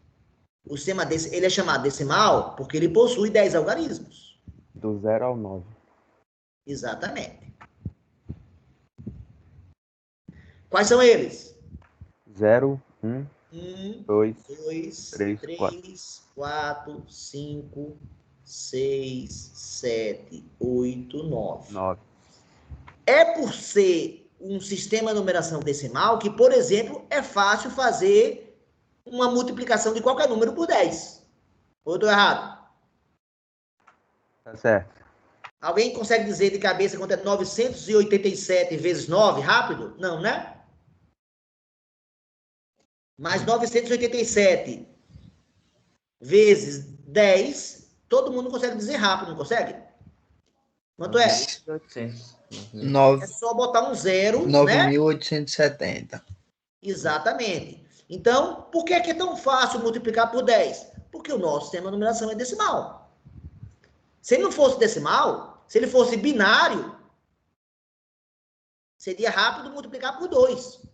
O sistema desse, ele é chamado decimal porque ele possui 10 algarismos. Do 0 ao 9. Exatamente. Quais são eles? 0, 1, 2, 3, 3, 4, 5, 6, 7, 8, 9. 9. É por ser um sistema de numeração decimal que, por exemplo, é fácil fazer uma multiplicação de qualquer número por 10. Ou eu estou errado? Tá certo. Alguém consegue dizer de cabeça quanto é 987 vezes 9? Rápido? Não, né? Mas 987 vezes 10, todo mundo consegue dizer rápido, não consegue? Quanto é? 800. É só botar um zero, 9.870. né? Exatamente. Então, por que é tão fácil multiplicar por 10? Porque o nosso sistema de numeração é decimal. Se ele não fosse decimal, se ele fosse binário, seria rápido multiplicar por 2.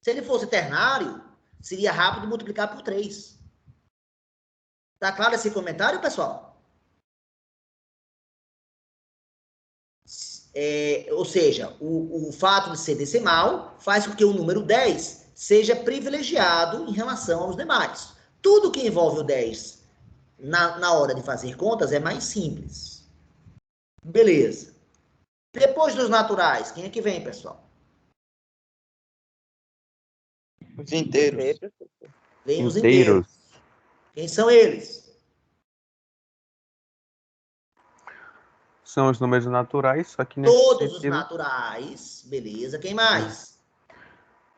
Se ele fosse ternário, seria rápido multiplicar por 3. Tá claro esse comentário, pessoal? Ou seja, o fato de ser decimal faz com que o número 10 seja privilegiado em relação aos demais. Tudo que envolve o 10 na hora de fazer contas é mais simples. Beleza. Depois dos naturais, quem é que vem, pessoal? Os inteiros. Vem os inteiros. Quem são eles? São os números naturais, só que todos os naturais. Beleza. Quem mais?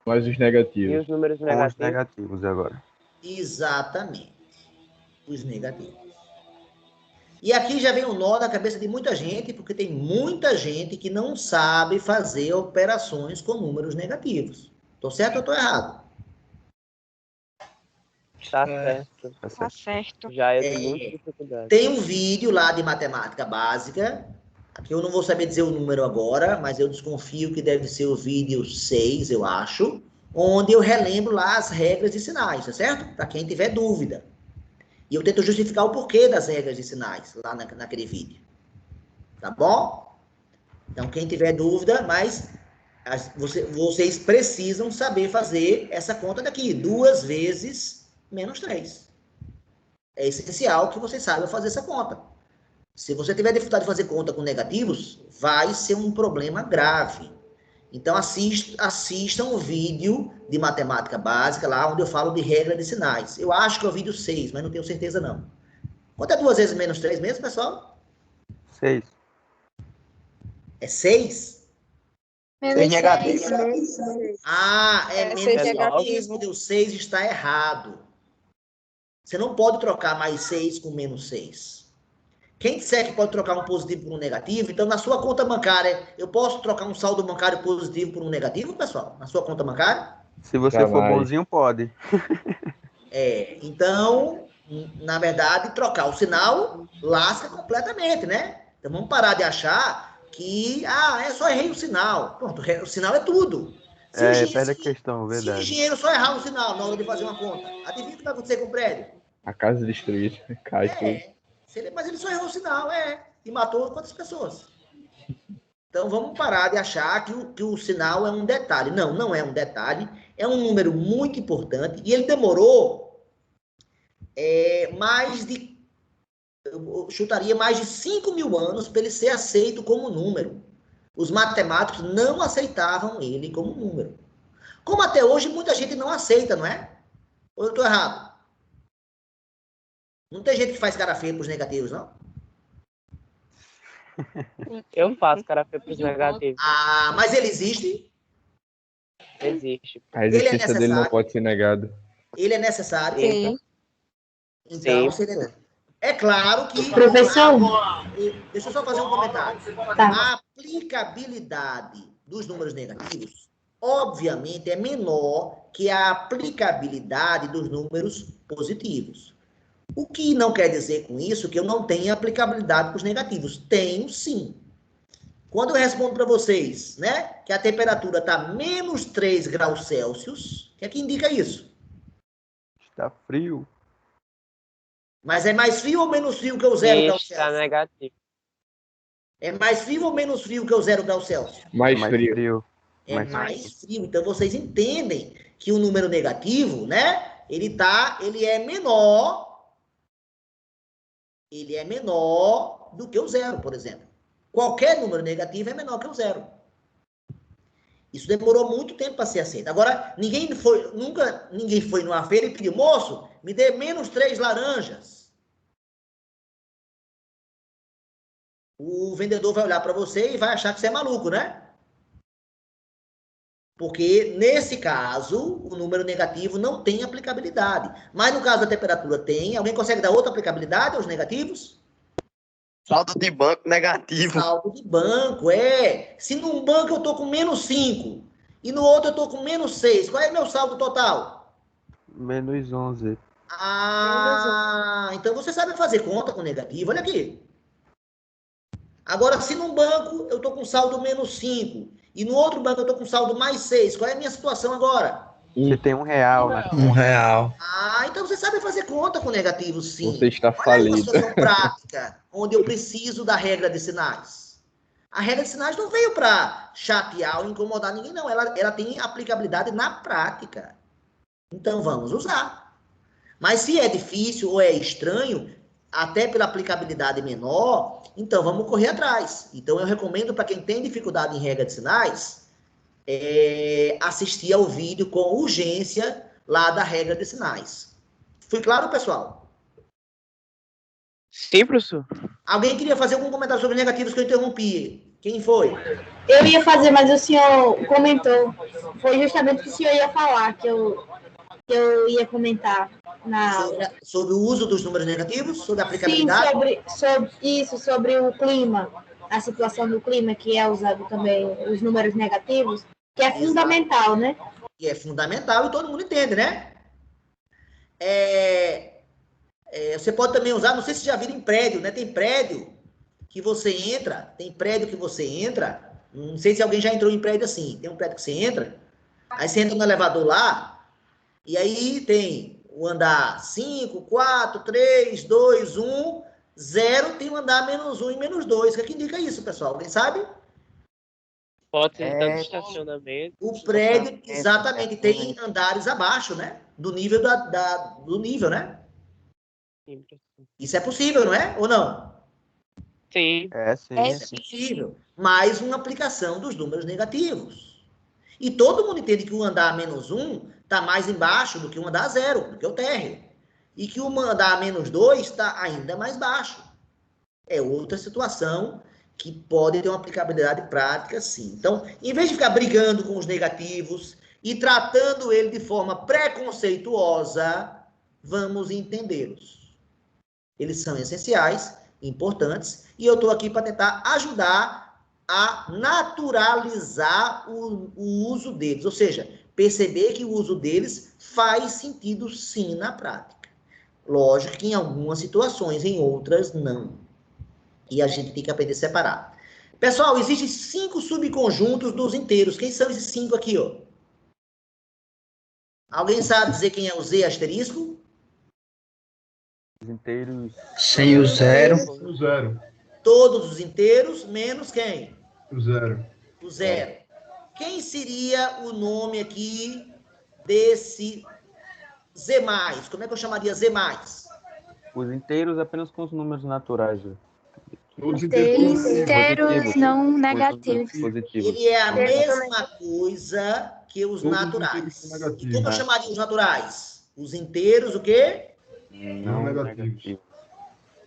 Mais os negativos. E os números Com negativos? os negativos agora. Exatamente. Os negativos. E aqui já vem um nó na cabeça de muita gente, porque tem muita gente que não sabe fazer operações com números negativos. Tô certo ou tô errado? Tá certo. Tá certo. Já é de muita dificuldade. Tem um vídeo lá de matemática básica, que eu não vou saber dizer o número agora, mas eu desconfio que deve ser o vídeo 6, eu acho, onde eu relembro lá as regras de sinais, tá certo? Para quem tiver dúvida. E eu tento justificar o porquê das regras de sinais lá naquele vídeo. Tá bom? Então, quem tiver dúvida, mas vocês precisam saber fazer essa conta daqui. 2 vezes menos 3. É essencial que vocês saibam fazer essa conta. Se você tiver dificuldade de fazer conta com negativos, vai ser um problema grave. Então, assistam o vídeo de matemática básica, lá onde eu falo de regra de sinais. Eu acho que é o vídeo 6, mas não tenho certeza não. Quanto é 2 vezes menos 3 mesmo, pessoal? 6. É 6? Menos negativo. Ah, é seis menos negativo. 6, o 6 está errado. Você não pode trocar mais 6 com menos 6. Quem disser que pode trocar um positivo por um negativo, então na sua conta bancária, eu posso trocar um saldo bancário positivo por um negativo, pessoal? Na sua conta bancária? Se você for bonzinho, pode. Então, na verdade, trocar o sinal lasca completamente, né? Então vamos parar de achar que, só errei o sinal. Pronto, o sinal é tudo. Perde a questão, Se o verdade. engenheiro só errar o sinal na hora de fazer uma conta, adivinha o que vai acontecer com o prédio? A casa destruída, cai tudo. Mas ele só errou o sinal, e matou quantas pessoas? Então vamos parar de achar que o sinal é um detalhe. Não, não é um detalhe, é um número muito importante, e ele demorou eu chutaria mais de 5.000 anos para ele ser aceito como número. Os matemáticos não aceitavam ele como número. Como até hoje muita gente não aceita, não é? Ou eu estou errado? Não tem gente que faz cara feia para os negativos, não? Eu faço cara feio pros negativos. Ah, mas ele existe? Existe. A existência dele não necessário? pode ser negada. Ele é necessário? Sim. Então, Sim. é claro que... Professor. Deixa eu só fazer um comentário. Tá. A aplicabilidade dos números negativos, obviamente, é menor que a aplicabilidade dos números positivos. O que não quer dizer com isso que eu não tenha aplicabilidade para os negativos. Tenho, sim. Quando eu respondo para vocês, né, que a temperatura está menos 3 graus Celsius, o que é que indica isso? Está frio. Mas é mais frio ou menos frio que o 0 graus Está Celsius? negativo. É mais frio ou menos frio que o 0 graus Celsius? Mais Mais frio. frio. É Mais mais frio. Então, vocês entendem que o número negativo, né, ele é menor do que o 0, por exemplo. Qualquer número negativo é menor que o 0. Isso demorou muito tempo para ser aceito. Agora, ninguém foi numa feira e pediu, moço, me dê menos 3 laranjas. O vendedor vai olhar para você e vai achar que você é maluco, né? Porque, nesse caso, o número negativo não tem aplicabilidade. Mas, no caso da temperatura, tem. Alguém consegue dar outra aplicabilidade aos negativos? Saldo de banco negativo. Saldo de banco, é. Se num banco eu estou com menos 5 e no outro eu estou com menos 6, qual é o meu saldo total? Menos 11. Ah, então você sabe fazer conta com negativo. Olha aqui. Agora, se num banco eu estou com saldo menos 5 e no outro banco eu estou com saldo mais 6, qual é a minha situação agora? Você tem R$1, né? R$1. Ah, então você sabe fazer conta com negativo, sim. Você está Olha aí falido. uma situação prática, onde eu preciso da regra de sinais. A regra de sinais não veio para chatear ou incomodar ninguém, não. Ela tem aplicabilidade na prática. Então, vamos usar. Mas se é difícil ou é estranho, até pela aplicabilidade menor, então vamos correr atrás. Então, eu recomendo para quem tem dificuldade em regra de sinais, assistir ao vídeo com urgência lá da regra de sinais. Foi claro, pessoal? Sim, professor. Alguém queria fazer algum comentário sobre negativos que eu interrompi? Quem foi? Eu ia fazer, mas o senhor comentou. Foi justamente o que o senhor ia falar, que eu ia comentar na aula. Sobre o uso dos números negativos? Sobre a Sim, aplicabilidade? sobre o clima, a situação do clima, que é usado também os números negativos, que é fundamental, né? Que é fundamental e todo mundo entende, né? Você pode também usar, não sei se já viram em prédio, né? Tem prédio que você entra, não sei se alguém já entrou em prédio assim, tem um prédio que você entra, aí você entra no elevador lá, e aí tem o andar 5, 4, 3, 2, 1, 0, tem o andar menos 1 e menos 2. O que é que indica isso, pessoal? Alguém sabe? Pode ser tanto estacionamento. O prédio, exatamente, tem andares abaixo, né? Do nível do nível, né? Sim, professor. Isso é possível, não é? Ou não? Sim. Isso é possível. Mais uma aplicação dos números negativos. E todo mundo entende que o andar menos 1 está mais embaixo do que o andar 0, do que o térreo. E que o andar menos 2 está ainda mais baixo. É outra situação que pode ter uma aplicabilidade prática, sim. Então, em vez de ficar brigando com os negativos e tratando ele de forma preconceituosa, vamos entendê-los. Eles são essenciais, importantes, e eu estou aqui para tentar ajudar a naturalizar o uso deles, ou seja, perceber que o uso deles faz sentido sim na prática. Lógico que em algumas situações, em outras não. E a gente tem que aprender a separar. Pessoal, existem 5 subconjuntos dos inteiros. Quem são esses 5 aqui, ó? Alguém sabe dizer quem é o Z asterisco? Os inteiros. Sem o 0. O 0. Todos os inteiros, menos quem? O 0. O 0. Quem seria o nome aqui desse Z+? Como é que eu chamaria Z+? Os inteiros apenas com os números naturais. Todos Inteiros não negativos. Ele é a mesma coisa que os naturais. E como eu chamaria os naturais? Os inteiros, o quê? Não negativos.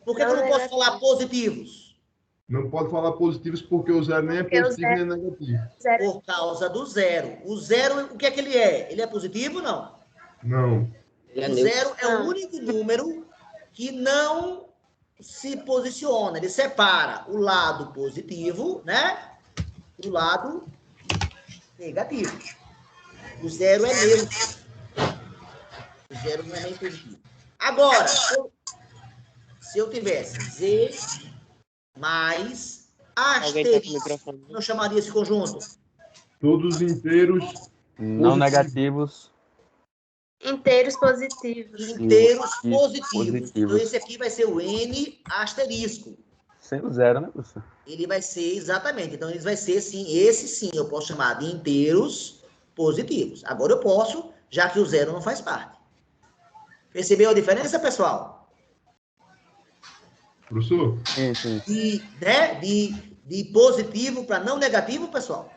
Por que eu não posso falar positivos? Não pode falar positivos porque o zero nem é Porque o positivo nem é negativo. Por causa do zero. O zero, o que é que ele é? Ele é positivo ou não? Não. O zero é o único número que não se posiciona. Ele separa o lado positivo, né? Do lado negativo. O zero é neutro. O zero não é nem positivo. Agora, se eu tivesse Z mais Alguém tá com o asterisco, microfone? eu chamaria esse conjunto? Todos inteiros Não positivos. negativos. Inteiros positivos. Inteiros Isso, positivos. Então, positivos. esse aqui vai ser o N asterisco. Sem o zero, né, professor? Ele vai ser, exatamente. Então, ele vai ser, sim, esse sim, eu posso chamar de inteiros positivos. Agora eu posso, já que o zero não faz parte. Percebeu a diferença, pessoal? Professor? Sim. De positivo para não negativo, pessoal?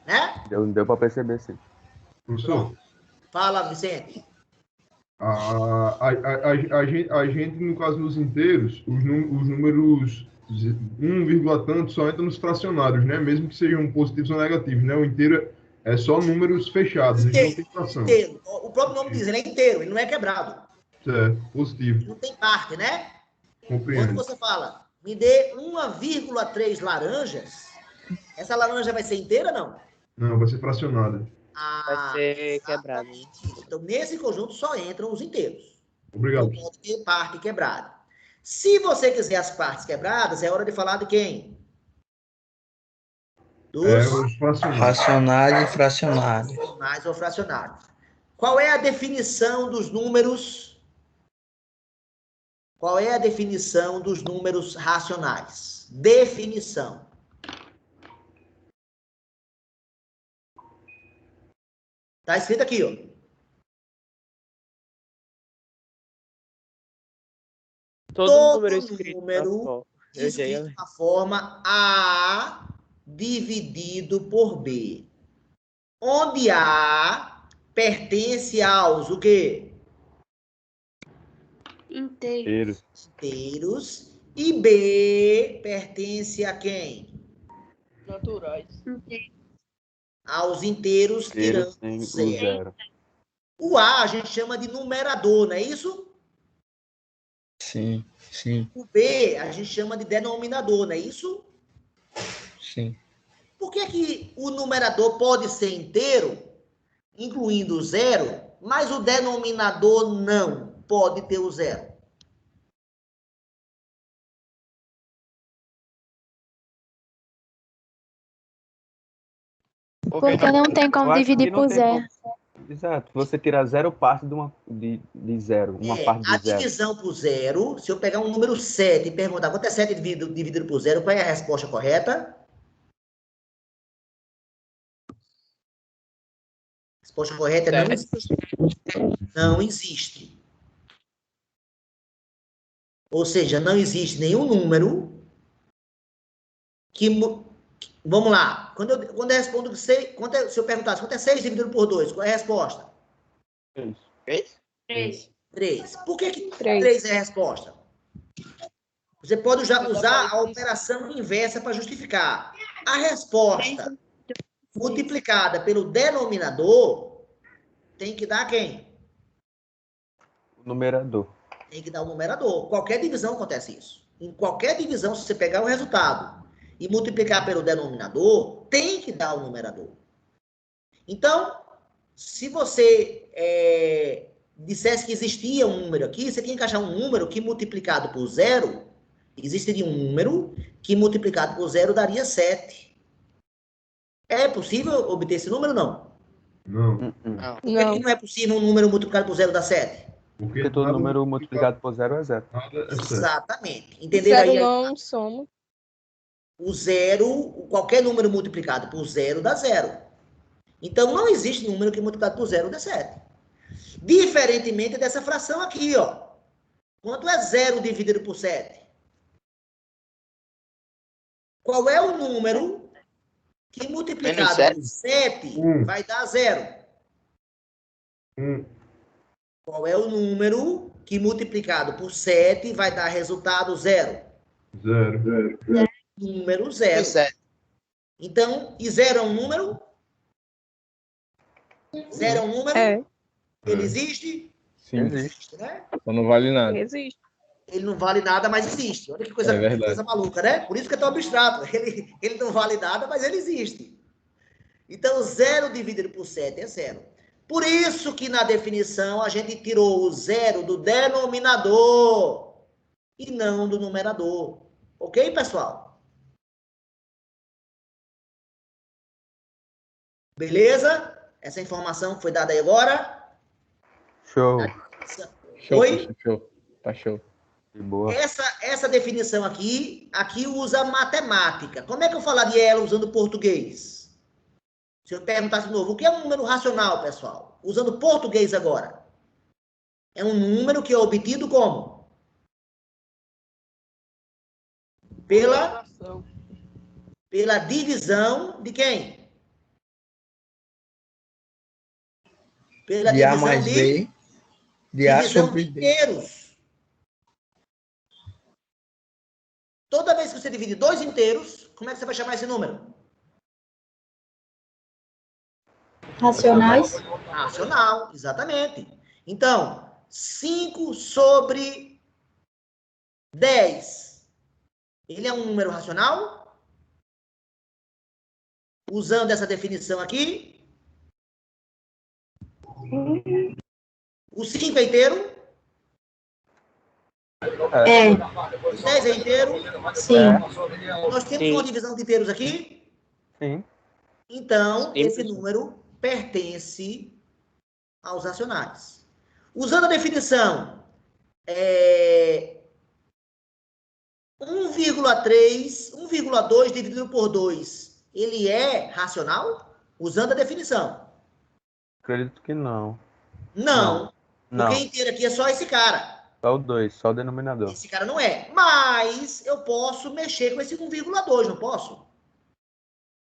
Né? Deu para perceber, sim. Professor? Fala, Vicente. A gente, no caso dos inteiros, os números 1, tanto só entram nos fracionários, né? Mesmo que sejam positivos ou negativos, né? O inteiro é só números fechados, ele não tem fração. Inteiro. O próprio nome diz, ele é inteiro, ele não é quebrado. Certo, positivo. Ele não tem parte, né? Quando Compreendo. você fala, me dê 1,3 laranjas, essa laranja vai ser inteira ou não? Não, vai ser fracionada. Vai ser quebrado. Então, nesse conjunto só entram os inteiros. Obrigado. Não pode ter parte quebrada. Se você quiser as partes quebradas, é hora de falar de quem? Os fracionários. Racionais e fracionários. Racionais ou fracionários. Qual é a definição dos números? Qual é a definição dos números racionais? Definição. Está escrito aqui, ó. Todo número escrito na forma A dividido por B. Onde A pertence aos o quê? Inteiros. Inteiros. E B pertence a quem? Naturais. Aos inteiros tirando Sem o zero. zero. O A a gente chama de numerador, não é isso? Sim. O B a gente chama de denominador, não é isso? Sim. Por que o numerador pode ser inteiro, incluindo o zero, mas o denominador não pode ter o zero? Porque não tem como dividir por zero. Exato. Você tirar zero parte de zero. Uma parte A de zero. divisão por zero, se eu pegar um número 7 e perguntar quanto é 7 dividido por zero, qual é a resposta correta? A resposta correta é não existe. Não existe. Ou seja, não existe nenhum número que... Vamos lá. Quando eu respondo que 6, se eu perguntasse quanto é 6 dividido por 2, qual é a resposta? 3. Por que 3 é a resposta? Você pode usar a operação inversa para justificar. A resposta multiplicada pelo denominador tem que dar quem? O numerador. Tem que dar o numerador. Qualquer divisão acontece isso. Em qualquer divisão, se você pegar o resultado e multiplicar pelo denominador, tem que dar o numerador. Então, se você dissesse que existia um número aqui, você tinha que achar um número que multiplicado por zero, existiria um número que multiplicado por zero daria 7. É possível obter esse número ou não? Não. Por que não é possível um número multiplicado por zero dar 7? Porque todo número multiplicado por zero é zero. Exatamente. Entenderam Zero aí? não soma. O zero, qualquer número multiplicado por zero dá zero. Então, não existe número que multiplicado por zero dê 7. Diferentemente dessa fração aqui, ó. Quanto é 0 dividido por 7? Qual é o número que multiplicado por 7 vai dar 0? Qual é o número que multiplicado por 7 vai dar resultado 0? Zero. Número zero. Então, e zero é um número? Zero é um número? Ele existe? Sim. Existe, né? Só não vale nada. Existe. Ele não vale nada, mas existe. Olha que coisa, verdade. que coisa maluca, né? Por isso que é tão abstrato. Ele não vale nada, mas ele existe. Então, 0 dividido por 7 é 0. Por isso que na definição a gente tirou o 0 do denominador e não do numerador. Ok, pessoal? Beleza? Essa informação que foi dada aí agora? Show. Oi? Tá show. De boa. Essa definição aqui usa matemática. Como é que eu falaria ela usando português? Se eu perguntasse de novo, o que é um número racional, pessoal? Usando português agora. É um número que é obtido como? Pela divisão de quem? Pela De A divisão mais B, de A divisão sobre de B. inteiros. Toda vez que você divide 2 inteiros, como é que você vai chamar esse número? Racionais. Racional, exatamente. Então, 5 sobre 10. Ele é um número racional? Usando essa definição aqui. O 5 é inteiro? É. O 10 é inteiro? Sim. Nós temos uma divisão de inteiros aqui? Sim. Então, esse número pertence aos racionais. Usando a definição 1,3, 1,2 dividido por 2, ele é racional? Usando a definição. Acredito que não. Não. Não. Porque inteiro aqui é só esse cara. Só o 2, só o denominador. Esse cara não é. Mas eu posso mexer com esse 1,2, não posso?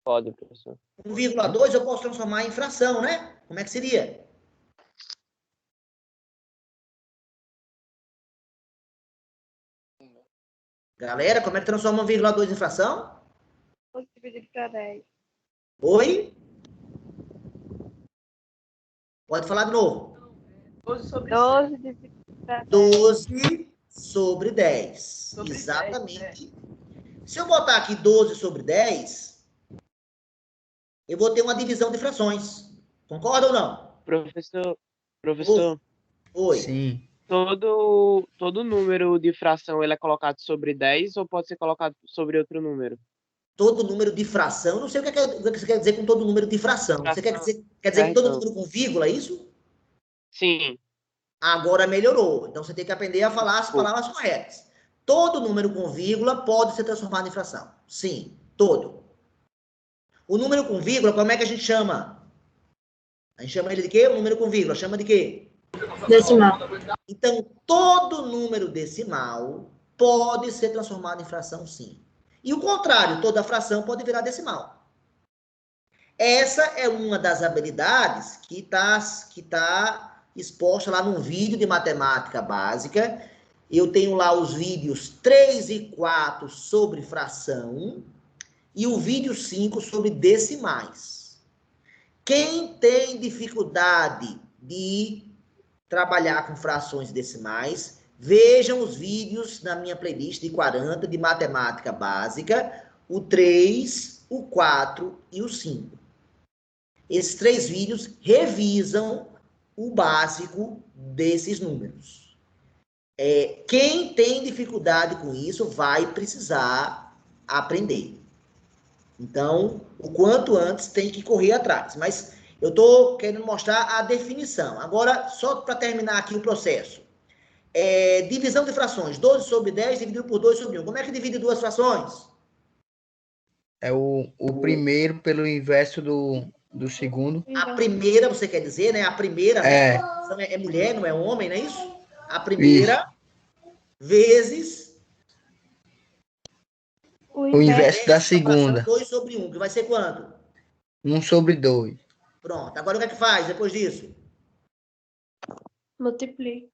Pode, professor. 1,2 eu posso transformar em fração, né? Como é que seria? Galera, como é que transforma 1,2 em fração? 12 dividido para 10. Oi? Pode falar de novo. 12 sobre 12 dividido para 10. 12 sobre 10. Sobre Exatamente. Se eu botar aqui 12 sobre 10, eu vou ter uma divisão de frações. Concorda ou não? Professor. Oi. Sim. Todo número de fração ele é colocado sobre 10 ou pode ser colocado sobre outro número? Todo número de fração, não sei o que você quer dizer com todo número de fração. Você quer dizer que todo número com vírgula, é isso? Sim. Agora melhorou. Então você tem que aprender a falar as palavras corretas. Todo número com vírgula pode ser transformado em fração. Sim, todo. O número com vírgula, como é que a gente chama? A gente chama ele de quê? O número com vírgula, chama de quê? Decimal. Então, todo número decimal pode ser transformado em fração, sim. E o contrário, toda fração pode virar decimal. Essa é uma das habilidades que tá exposta lá num vídeo de matemática básica. Eu tenho lá os vídeos 3 e 4 sobre fração e o vídeo 5 sobre decimais. Quem tem dificuldade de trabalhar com frações decimais, vejam os vídeos na minha playlist de 40 de matemática básica, o 3, o 4 e o 5. Esses 3 vídeos revisam o básico desses números. Quem tem dificuldade com isso vai precisar aprender. Então, o quanto antes tem que correr atrás. Mas eu estou querendo mostrar a definição. Agora, só para terminar aqui o processo. Divisão de frações. 12 sobre 10 dividido por 2 sobre 1. Como é que divide duas frações? É o primeiro pelo inverso do segundo. A primeira, você quer dizer, né? A primeira, né? É mulher, não é homem, não é isso? A primeira vezes o inverso da segunda. 2 sobre 1, que vai ser quanto? 1 sobre 2. Pronto. Agora o que é que faz depois disso? Multiplica.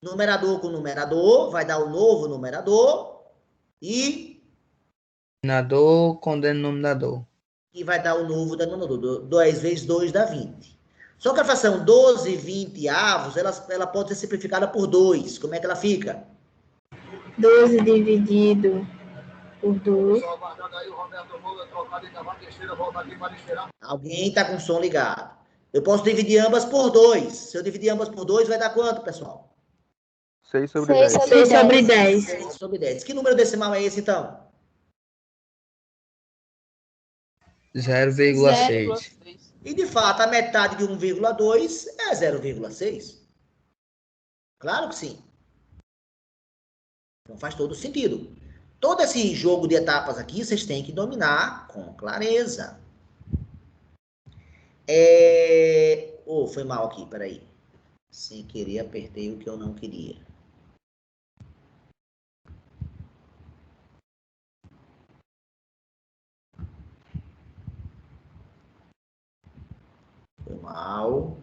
Numerador com numerador, vai dar o novo numerador. E Denominador com denominador. e vai dar o novo denominador. 2 vezes 2 dá 20. Só que a fração 12 20 avos, ela pode ser simplificada por 2. Como é que ela fica? 12 dividido por 2. Alguém está com o som ligado. Eu posso dividir ambas por 2. Se eu dividir ambas por 2, vai dar quanto, pessoal? 6 sobre 10. 6 sobre 10. 6 sobre 10. Que número decimal é esse, então? 0,6. E, de fato, a metade de 1,2 é 0,6. Claro que sim. Então faz todo sentido. Todo esse jogo de etapas aqui, vocês têm que dominar com clareza. Oh, foi mal aqui, peraí. Sem querer, apertei o que eu não queria. Foi mal.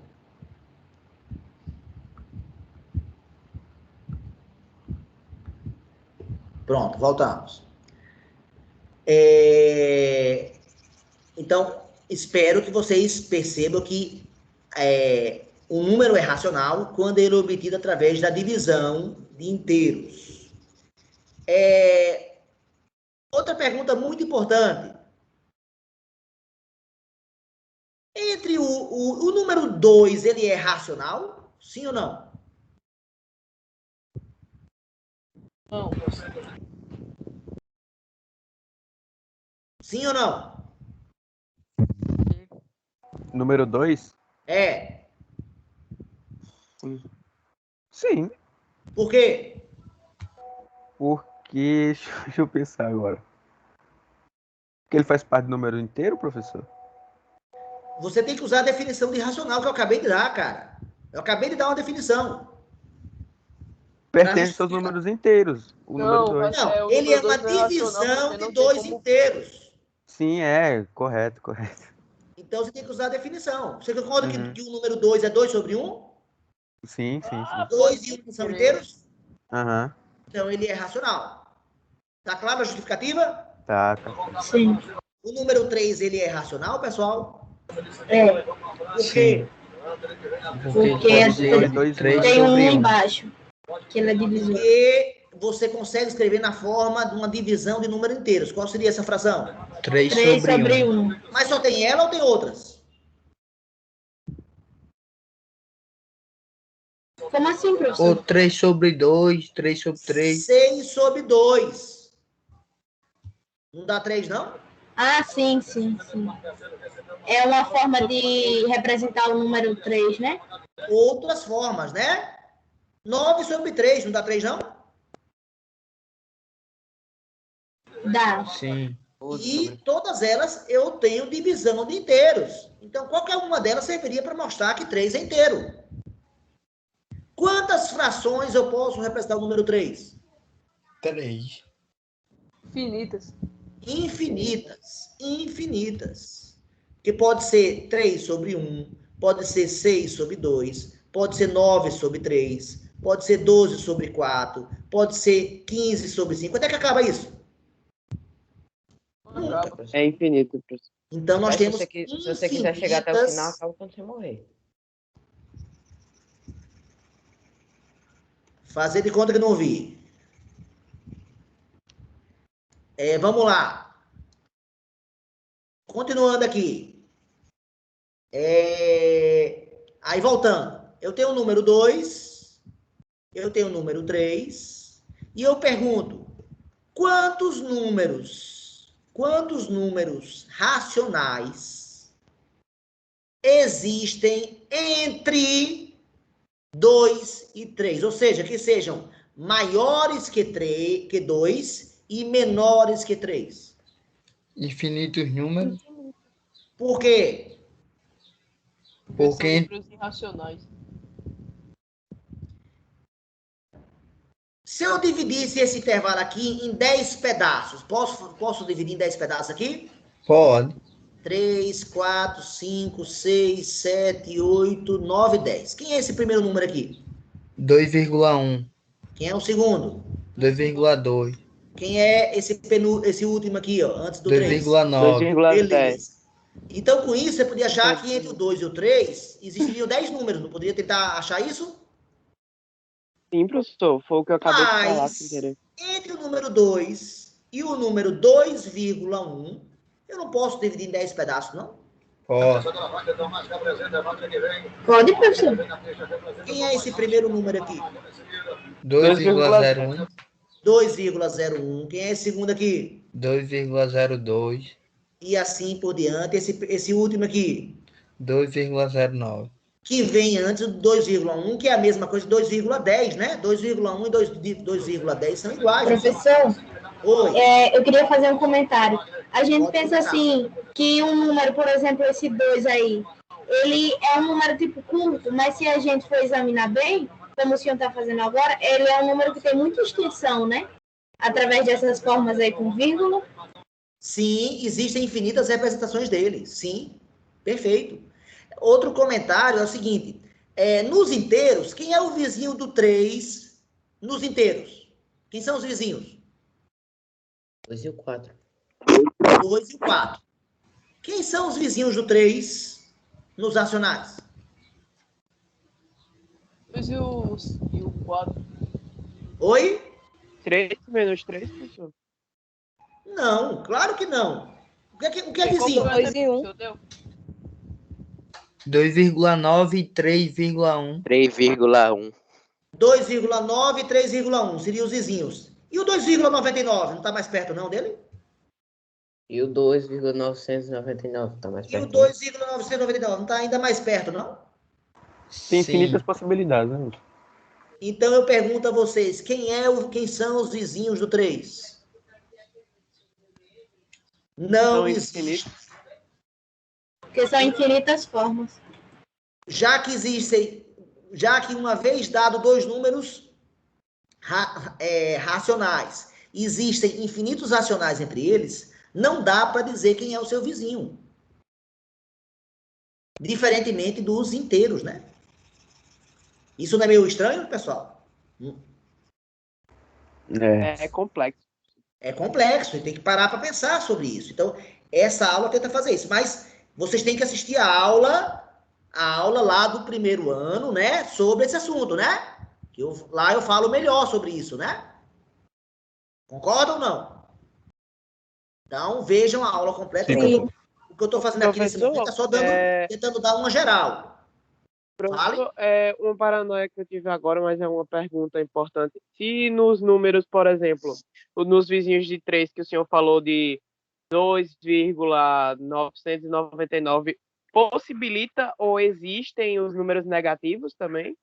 Pronto, voltamos. Então, espero que vocês percebam que o número é racional quando ele é obtido através da divisão de inteiros. Outra pergunta muito importante. Entre o número 2, ele é racional? Sim ou não? Não. Sim ou não? Número 2? É. Sim. Por quê? Porque. Deixa eu pensar agora. Porque ele faz parte do número inteiro, professor? Você tem que usar a definição de racional que eu acabei de dar, cara. Eu acabei de dar uma definição. Pertence aos números inteiros. O número 2. Não, ele é uma divisão de 2 inteiros. Sim, correto. Então você tem que usar a definição. Você concorda que o número 2 é 2 sobre 1? Sim. 2 e 1 são inteiros? Aham. Então ele é racional. Tá claro a justificativa? Tá. Sim. O número 3, ele é racional, pessoal? É. Por quê? Porque tem um embaixo, que ele é divisor. Porque você consegue escrever na forma de uma divisão de número inteiros. Qual seria essa fração? 3 sobre 1. Mas só tem ela ou tem outras? Como assim, professor? Ou 3 sobre 2, 3 sobre 3. 6 sobre 2. Não dá 3, não? Ah, sim. É uma forma de representar o número 3, né? Outras formas, né? 9 sobre 3, não dá 3, não? Dá. Sim. E todas elas eu tenho divisão de inteiros. Então, qualquer uma delas serviria para mostrar que 3 é inteiro. Quantas frações eu posso representar o número 3? 3. Infinitas. Que pode ser 3 sobre 1, pode ser 6 sobre 2, pode ser 9 sobre 3, pode ser 12 sobre 4, pode ser 15 sobre 5. Até que acaba isso? É infinito, professor. Então nós temos Se você quiser chegar até o final, acaba quando você morrer. Fazer de conta que não ouvi. Vamos lá. Continuando aqui. Aí voltando. Eu tenho o número 2, eu tenho o número 3, e eu pergunto, quantos números racionais existem entre 2 e 3? Ou seja, que sejam maiores que 2 e menores que 3. Infinitos números. Por quê? Porque números irracionais. Se eu dividisse esse intervalo aqui em 10 pedaços, posso dividir em 10 pedaços aqui? pode. 3, 4, 5, 6, 7, 8, 9, 10. Quem é esse primeiro número aqui? 2,1. Quem é o segundo? 2,2. Quem é esse último aqui, ó, antes do 3? 2,9. 2,10. Beleza. Então, com isso, você podia achar que entre o 2 e o 3 existiriam 10 números. Não poderia tentar achar isso? Sim, professor. Foi o que eu acabei de falar sem Mas, querer. entre o número 2 e o número 2,1, eu não posso dividir em 10 pedaços, não? Pode. Pode, professor. Quem é esse primeiro número aqui? 2,01. 2,01. Quem é esse segundo aqui? 2,02. E assim por diante. Esse último aqui, 2,09. que vem antes do 2,1, que é a mesma coisa de 2,10, né? 2,1 e 2,10 são iguais. Professor, Oi. eu queria fazer um comentário. A gente Pode pensa comentar. assim, que um número, por exemplo, esse 2 aí, ele é um número tipo curto, mas se a gente for examinar bem, como o senhor está fazendo agora, ele é um número que tem muita extensão, né? Através dessas formas aí com vírgula. Sim, existem infinitas representações dele. Sim, perfeito. Outro comentário é o seguinte: nos inteiros, quem é o vizinho do 3 nos inteiros? Quem são os vizinhos? 2 e o 4. 2 e o 4. Quem são os vizinhos do 3 nos racionais? 2 e o 4. Oi? 3 menos 3, professor. Não, claro que não. O que é vizinho? 2 e 1. 2,9 e 3,1. 3,1. 2,9 e 3,1 seriam os vizinhos. E o 2,99 não está mais perto não dele? E o 2,999 tá mais E perto. o 2,999 não está ainda mais perto, não? Tem infinitas possibilidades, né? Então eu pergunto a vocês, quem são os vizinhos do 3? Não São existe. infinitos. Porque são infinitas formas. Já que uma vez dado dois números racionais, existem infinitos racionais entre eles, não dá para dizer quem é o seu vizinho. Diferentemente dos inteiros, né? Isso não é meio estranho, pessoal? É complexo. É complexo, e tem que parar para pensar sobre isso. Então, essa aula tenta fazer isso. Mas vocês têm que assistir a aula lá do primeiro ano, né? Sobre esse assunto, né? Lá eu falo melhor sobre isso, né? Concordam ou não? Então, vejam a aula completa. Sim. O que eu estou fazendo aqui nesse momento é só tentando dar uma geral. Professor, uma paranoia que eu tive agora, mas é uma pergunta importante. Se nos números, por exemplo, nos vizinhos de 3, que o senhor falou de 2,999, possibilita ou existem os números negativos também?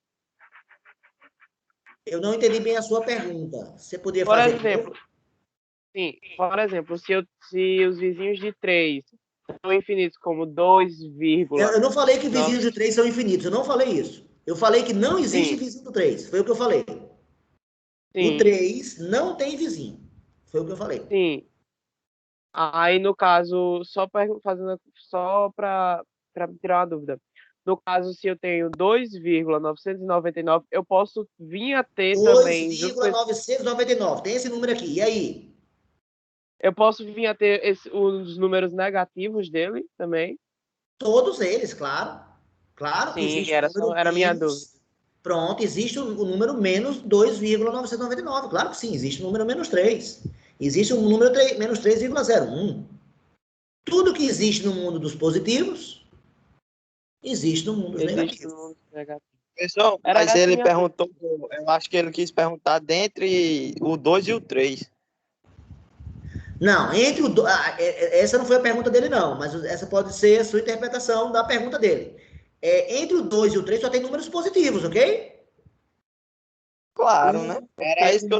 Eu não entendi bem a sua pergunta. Você poderia Por fazer... exemplo, sim, por exemplo, se os vizinhos de 3 são infinitos como 2, Eu não falei que vizinhos de 3 são infinitos, eu não falei isso. Eu falei que não existe vizinho do 3, foi o que eu falei. Sim. O 3 não tem vizinho, foi o que eu falei. Sim. Aí, no caso, só para tirar uma dúvida. No caso, se eu tenho 2,999, eu posso vir a ter também... 2,999, tem esse número aqui, e aí? Eu posso vir a ter os números negativos dele também? Todos eles, claro. Claro que Sim, existe era a minha dúvida. Pronto, existe o número menos 2,999. Claro que sim, existe o número menos 3. Existe o número menos 3,01. Tudo que existe no mundo dos positivos, existe no mundo dos negativos. Pessoal, mas ele perguntou, eu acho que ele quis perguntar dentre o 2 e o 3. Não, essa não foi a pergunta dele, não, mas essa pode ser a sua interpretação da pergunta dele. Entre o 2 e o 3 só tem números positivos, ok? Claro, né? Era isso que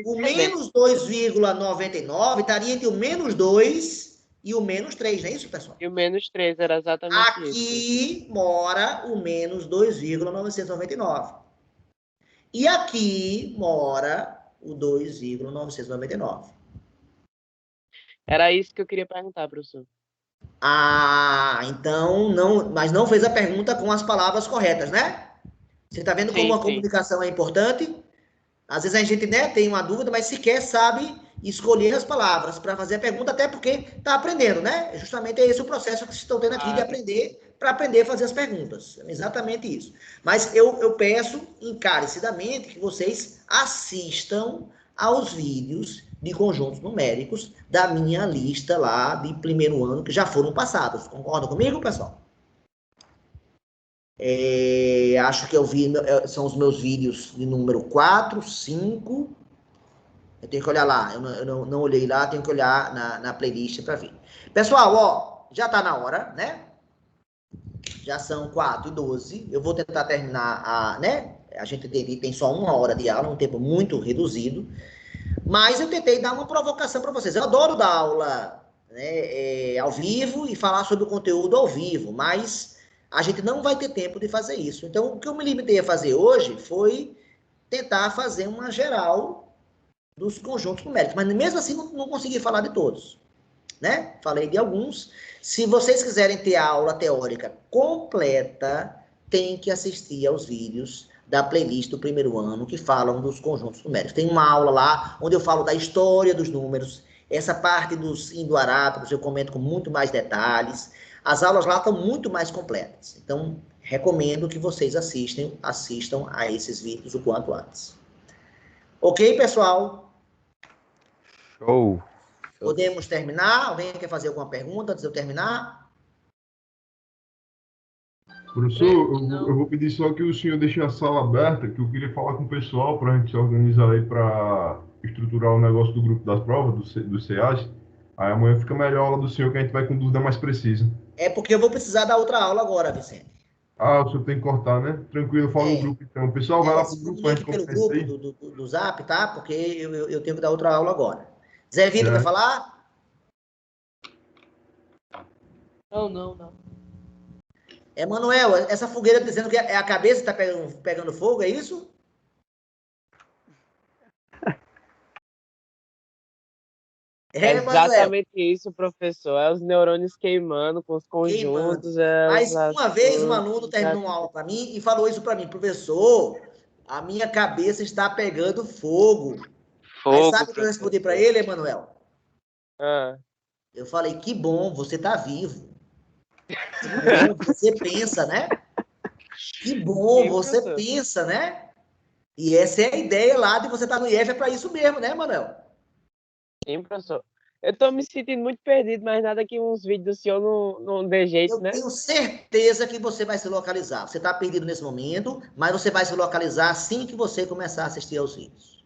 o menos 2,99 estaria entre o menos 2 e o menos 3, não é isso, pessoal? E o menos 3 era exatamente isso. Aqui mora o menos 2,999. E aqui mora o 2,999. Era isso que eu queria perguntar, professor. Então, mas não fez a pergunta com as palavras corretas, né? Você está vendo como a comunicação é importante? Às vezes a gente, né, tem uma dúvida, mas sequer sabe escolher as palavras para fazer a pergunta, até porque está aprendendo, né? Justamente é esse o processo que vocês estão tendo aqui de aprender, para aprender a fazer as perguntas. É exatamente isso. Mas eu peço encarecidamente que vocês assistam aos vídeos de conjuntos numéricos da minha lista lá de primeiro ano, que já foram passados. Concordam comigo, pessoal? Acho que são os meus vídeos de número 4, 5. Eu tenho que olhar lá. Eu não olhei lá, tenho que olhar na playlist para ver. Pessoal, ó, já está na hora, né? Já são 4h12. Eu vou tentar terminar né? A gente tem só 1 hora de aula, um tempo muito reduzido. Mas eu tentei dar uma provocação para vocês. Eu adoro dar aula, né, ao vivo e falar sobre o conteúdo ao vivo, mas a gente não vai ter tempo de fazer isso. Então, o que eu me limitei a fazer hoje foi tentar fazer uma geral dos conjuntos numéricos. Mas mesmo assim, não consegui falar de todos, né? Falei de alguns. Se vocês quiserem ter a aula teórica completa, tem que assistir aos vídeos da playlist do primeiro ano, que falam dos conjuntos numéricos. Tem uma aula lá, onde eu falo da história dos números, essa parte dos indo-arábicos eu comento com muito mais detalhes. As aulas lá estão muito mais completas. Então, recomendo que vocês assistam a esses vídeos o quanto antes. Ok, pessoal? Show. Podemos terminar? Alguém quer fazer alguma pergunta antes de eu terminar? Professor, eu vou pedir só que o senhor deixe a sala aberta, que eu queria falar com o pessoal para a gente se organizar aí para estruturar o negócio do grupo das provas, do CEAS. Aí amanhã fica melhor a aula do senhor, que a gente vai com dúvida mais precisa. É porque eu vou precisar da outra aula agora, Vicente. Ah, o senhor tem que cortar, né? Tranquilo, fala no grupo então. Pessoal, vai lá pro grupo, a gente pelo grupo do Zap, tá? Porque eu tenho que dar outra aula agora. Zé Vitor, quer falar? Não. Emanuel, essa fogueira dizendo que a cabeça está pegando fogo, é isso? É exatamente isso, professor. É os neurônios queimando com os conjuntos. Mas uma vez um aluno terminou uma aula para mim e falou isso para mim: professor, a minha cabeça está pegando fogo. Aí sabe o que eu respondi para ele, Emanuel? Eu falei: que bom, você está vivo. Que bom, você pensa, né? Que bom, você pensa, né? E essa é a ideia lá de você estar no IF, é para isso mesmo, né, Manuel? Sim, professor. Eu estou me sentindo muito perdido, mas nada que uns vídeos do senhor não dê jeito, né? Eu tenho certeza que você vai se localizar. Você está perdido nesse momento, mas você vai se localizar assim que você começar a assistir aos vídeos.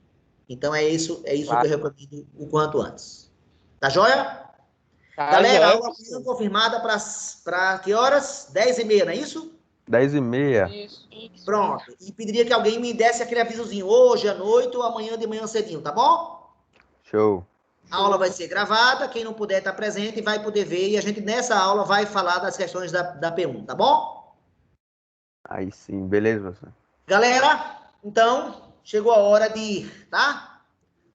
Então é isso claro. Que eu recomendo o quanto antes. Tá joia? Tá, galera, a aula confirmada para que horas? 10h30, não é isso? 10h30. Isso. Pronto. E pediria que alguém me desse aquele avisozinho hoje à noite ou amanhã de manhã cedinho, tá bom? Show. A aula vai ser gravada, quem não puder estar presente vai poder ver, e a gente nessa aula vai falar das questões da P1, tá bom? Aí sim, beleza, professor. Galera, então, chegou a hora de ir, tá?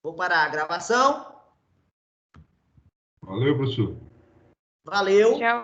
Vou parar a gravação. Valeu, professor. Valeu. Tchau.